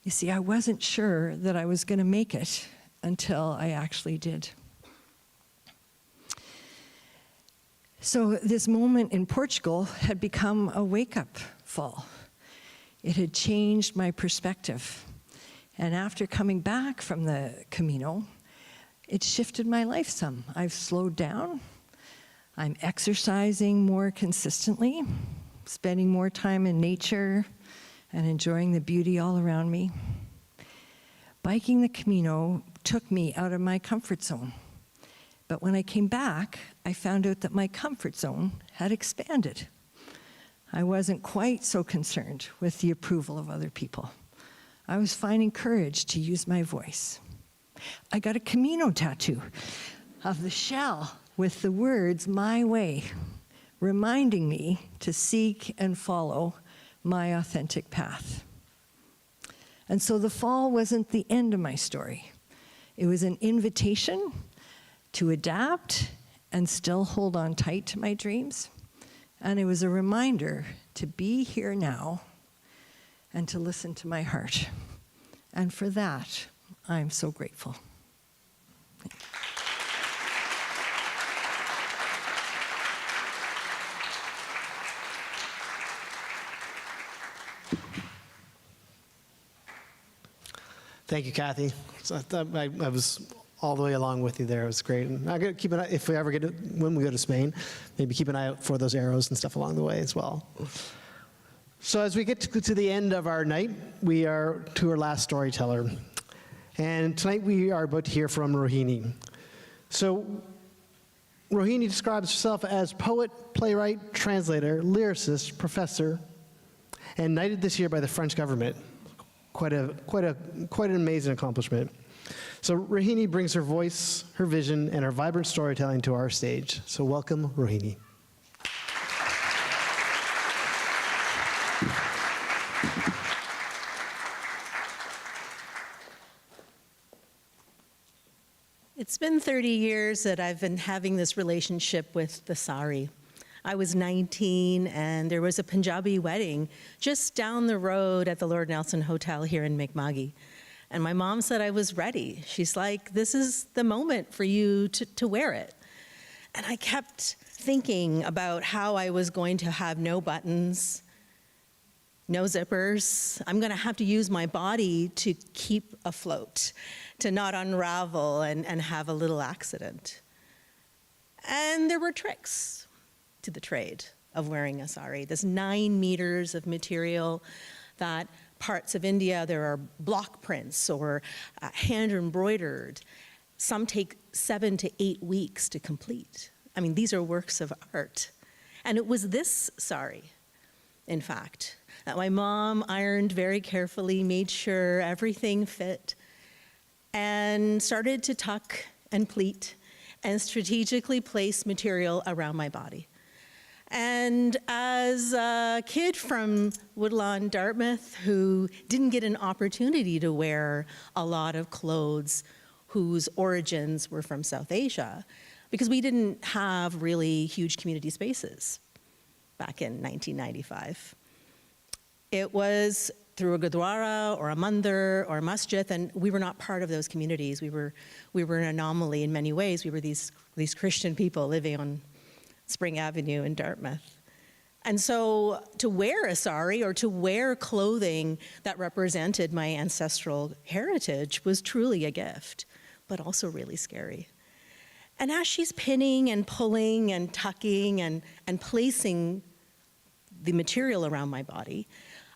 You see, I wasn't sure that I was going to make it until I actually did. So this moment in Portugal had become a wake-up fall. It had changed my perspective. And after coming back from the Camino, it shifted my life some. I've slowed down. I'm exercising more consistently, spending more time in nature, and enjoying the beauty all around me. Biking the Camino took me out of my comfort zone. But when I came back, I found out that my comfort zone had expanded. I wasn't quite so concerned with the approval of other people. I was finding courage to use my voice. I got a Camino tattoo of the shell with the words, "My way," reminding me to seek and follow my authentic path. And so the fall wasn't the end of my story. It was an invitation to adapt and still hold on tight to my dreams. And it was a reminder to be here now and to listen to my heart. And for that, I'm so grateful. Thank you, Kathy. So I was all the way along with you there. It was great. And I'm gonna keep an eye, if we ever when we go to Spain, maybe keep an eye out for those arrows and stuff along the way as well. So as we get to the end of our night, we are to our last storyteller. And tonight we are about to hear from Rohini. So Rohini describes herself as poet, playwright, translator, lyricist, professor, and knighted this year by the French government. Quite an amazing accomplishment. So Rohini brings her voice, her vision, and her vibrant storytelling to our stage. So welcome, Rohini. It's been 30 years that I've been having this relationship with the sari. I was 19 and there was a Punjabi wedding just down the road at the Lord Nelson Hotel here in Mi'kma'ki. And my mom said I was ready. She's like, this is the moment for you to wear it. And I kept thinking about how I was going to have no buttons, no zippers. I'm going to have to use my body to keep afloat, to not unravel and have a little accident. And there were tricks to the trade of wearing a sari. This 9 meters of material that parts of India, there are block prints or hand embroidered. Some take 7 to 8 weeks to complete. I mean, these are works of art. And it was this sari, in fact, that my mom ironed very carefully, made sure everything fit, and started to tuck and pleat and strategically place material around my body. And as a kid from Woodlawn, Dartmouth, who didn't get an opportunity to wear a lot of clothes whose origins were from South Asia, because we didn't have really huge community spaces back in 1995. It was through a gurdwara or a mandir or a masjid, and we were not part of those communities. We were an anomaly in many ways. We were these Christian people living on Spring Avenue in Dartmouth. And so to wear a sari or to wear clothing that represented my ancestral heritage was truly a gift, but also really scary. And as she's pinning and pulling and tucking and placing the material around my body,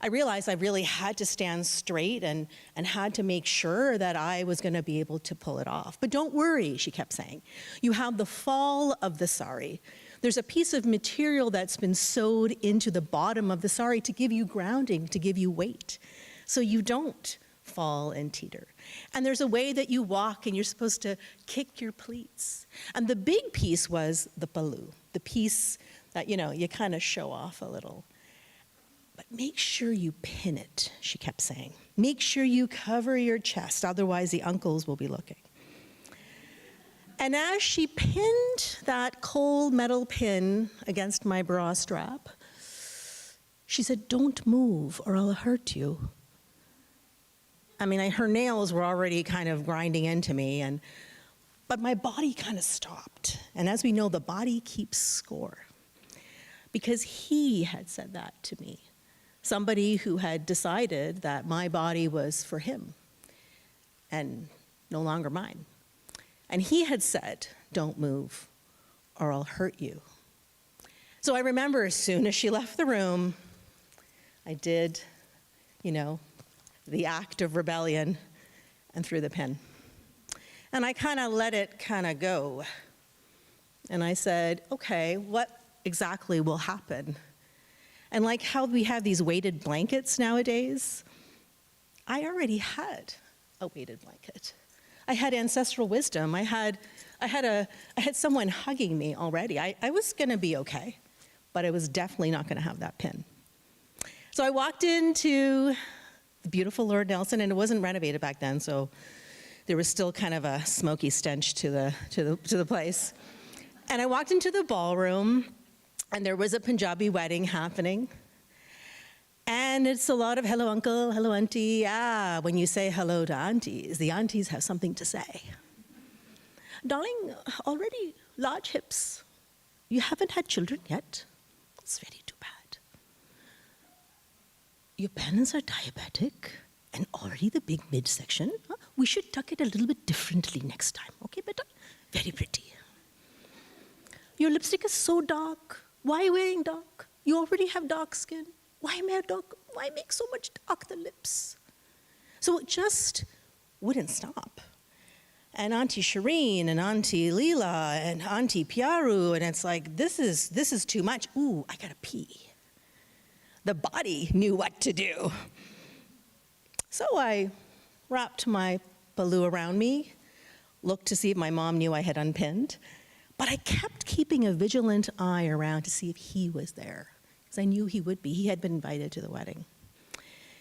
I realized I really had to stand straight and had to make sure that I was going to be able to pull it off. But don't worry, she kept saying. You have the fall of the sari. There's a piece of material that's been sewed into the bottom of the sari to give you grounding, to give you weight, so you don't fall and teeter. And there's a way that you walk and you're supposed to kick your pleats. And the big piece was the palu, the piece that, you kind of show off a little. But make sure you pin it, she kept saying. Make sure you cover your chest, otherwise the uncles will be looking. And as she pinned that cold metal pin against my bra strap, she said, "Don't move or I'll hurt you." I mean, her nails were already kind of grinding into me, but my body kind of stopped. And as we know, the body keeps score. Because he had said that to me. Somebody who had decided that my body was for him and no longer mine. And he had said, "Don't move or I'll hurt you." So I remember as soon as she left the room, I did, the act of rebellion and threw the pen. And I kind of let it kind of go. And I said, okay, what exactly will happen? And like how we have these weighted blankets nowadays, I already had a weighted blanket. I had ancestral wisdom. I had someone hugging me already. I was going to be okay, but I was definitely not going to have that pin. So I walked into the beautiful Lord Nelson, and it wasn't renovated back then, so there was still kind of a smoky stench to the place. And I walked into the ballroom, and there was a Punjabi wedding happening. And it's a lot of hello uncle, hello auntie. When you say hello to aunties, the aunties have something to say. Darling, already large hips. You haven't had children yet? It's very too bad. Your parents are diabetic and already the big midsection. We should tuck it a little bit differently next time. Okay, beta? Very pretty. Your lipstick is so dark. Why are you wearing dark? You already have dark skin. Why make so much dark the lips? So it just wouldn't stop. And Auntie Shireen and Auntie Leela and Auntie Piaru, and it's like, this is too much. Ooh, I gotta pee. The body knew what to do. So I wrapped my palu around me, looked to see if my mom knew I had unpinned, but I kept keeping a vigilant eye around to see if he was there, because I knew he would be. He had been invited to the wedding.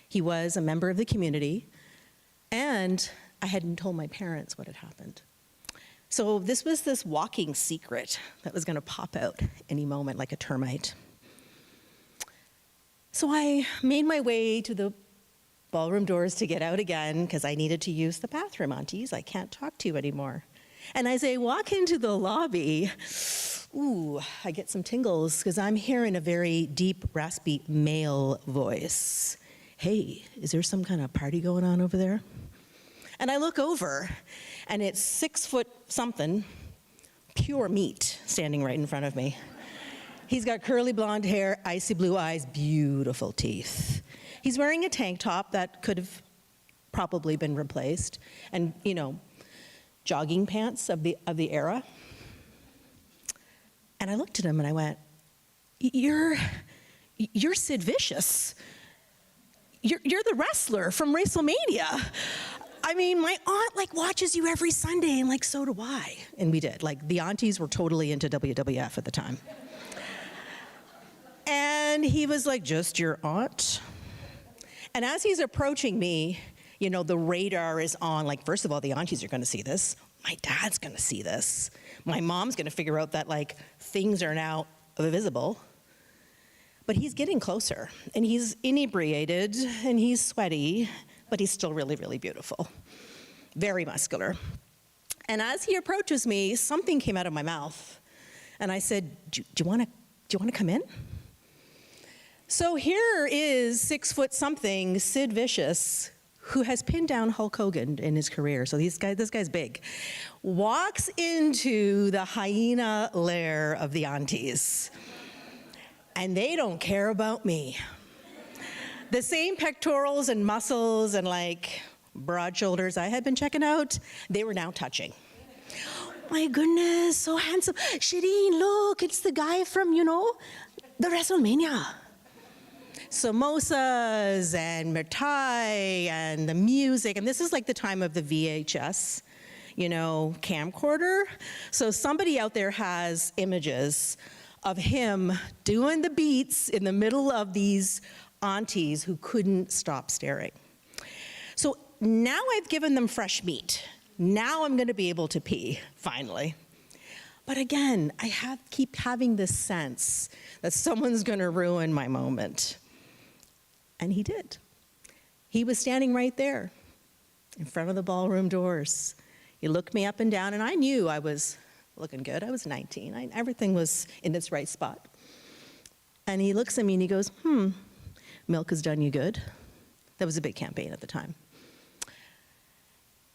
He was a member of the community, and I hadn't told my parents what had happened. So this was this walking secret that was going to pop out any moment like a termite. So I made my way to the ballroom doors to get out again because I needed to use the bathroom, aunties. I can't talk to you anymore. And as I walk into the lobby, ooh, I get some tingles because I'm hearing a very deep, raspy male voice. Hey, is there some kind of party going on over there? And I look over, and it's 6 foot something, pure meat, standing right in front of me. He's got curly blonde hair, icy blue eyes, beautiful teeth. He's wearing a tank top that could have probably been replaced, and, you know, jogging pants of the era. And I looked at him and I went, you're Sid Vicious. You're the wrestler from WrestleMania. I mean, my aunt like watches you every Sunday, and like, so do I. And we did. Like, the aunties were totally into WWF at the time. And he was like, just your aunt? And as he's approaching me, you know, the radar is on. Like, first of all, the aunties are going to see this. My dad's going to see this. My mom's going to figure out that, like, things are now visible. But he's getting closer, and he's inebriated, and he's sweaty, but he's still really, really beautiful. Very muscular. And as he approaches me, something came out of my mouth. And I said, do you want to come in? So here is 6 foot something Sid Vicious, who has pinned down Hulk Hogan in his career. So this guy's big. Walks into the hyena lair of the aunties. And they don't care about me. The same pectorals and muscles and like broad shoulders I had been checking out, they were now touching. My goodness, so handsome. Shireen, look, it's the guy from, you know, the WrestleMania. Samosas and mirtai and the music. And this is like the time of the VHS, you know, camcorder. So somebody out there has images of him doing the beats in the middle of these aunties who couldn't stop staring. So now I've given them fresh meat. Now I'm going to be able to pee, finally. But again, I keep having this sense that someone's going to ruin my moment. And he did. He was standing right there in front of the ballroom doors. He looked me up and down, and I knew I was looking good. I was 19. Everything was in its right spot. And he looks at me and he goes, milk has done you good. That was a big campaign at the time.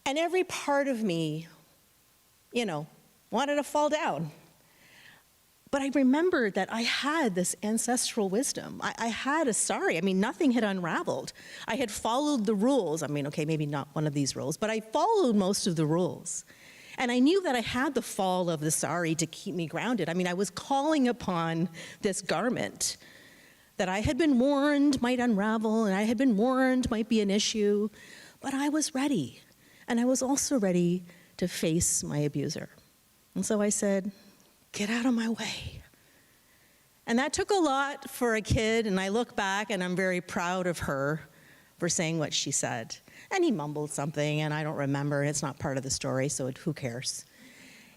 And every part of me, you know, wanted to fall down. But I remembered that I had this ancestral wisdom. I had a sorry. I mean, nothing had unraveled. I had followed the rules. I mean, okay, maybe not one of these rules, but I followed most of the rules. And I knew that I had the fall of the sari to keep me grounded. I mean, I was calling upon this garment that I had been warned might unravel, and I had been warned might be an issue, but I was ready. And I was also ready to face my abuser. And so I said, get out of my way. And that took a lot for a kid, and I look back and I'm very proud of her for saying what she said. And he mumbled something, and I don't remember, and it's not part of the story, so who cares?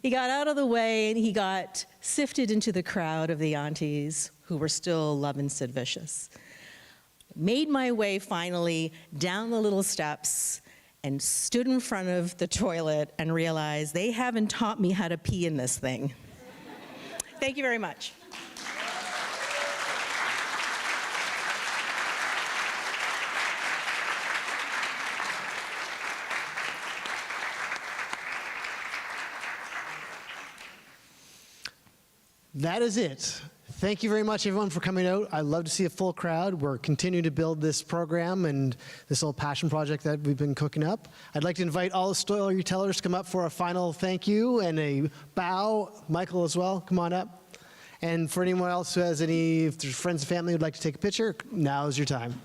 He got out of the way, and he got sifted into the crowd of the aunties who were still loving Sid Vicious. Made my way finally down the little steps and stood in front of the toilet and realized they haven't taught me how to pee in this thing. Thank you very much. That is it. Thank you very much, everyone, for coming out. I love to see a full crowd. We're continuing to build this program and this whole passion project that we've been cooking up. I'd like to invite all the storytellers to come up for a final thank you and a bow. Michael as well, come on up. And for anyone else who has any, if there's friends and family who'd like to take a picture, now is your time.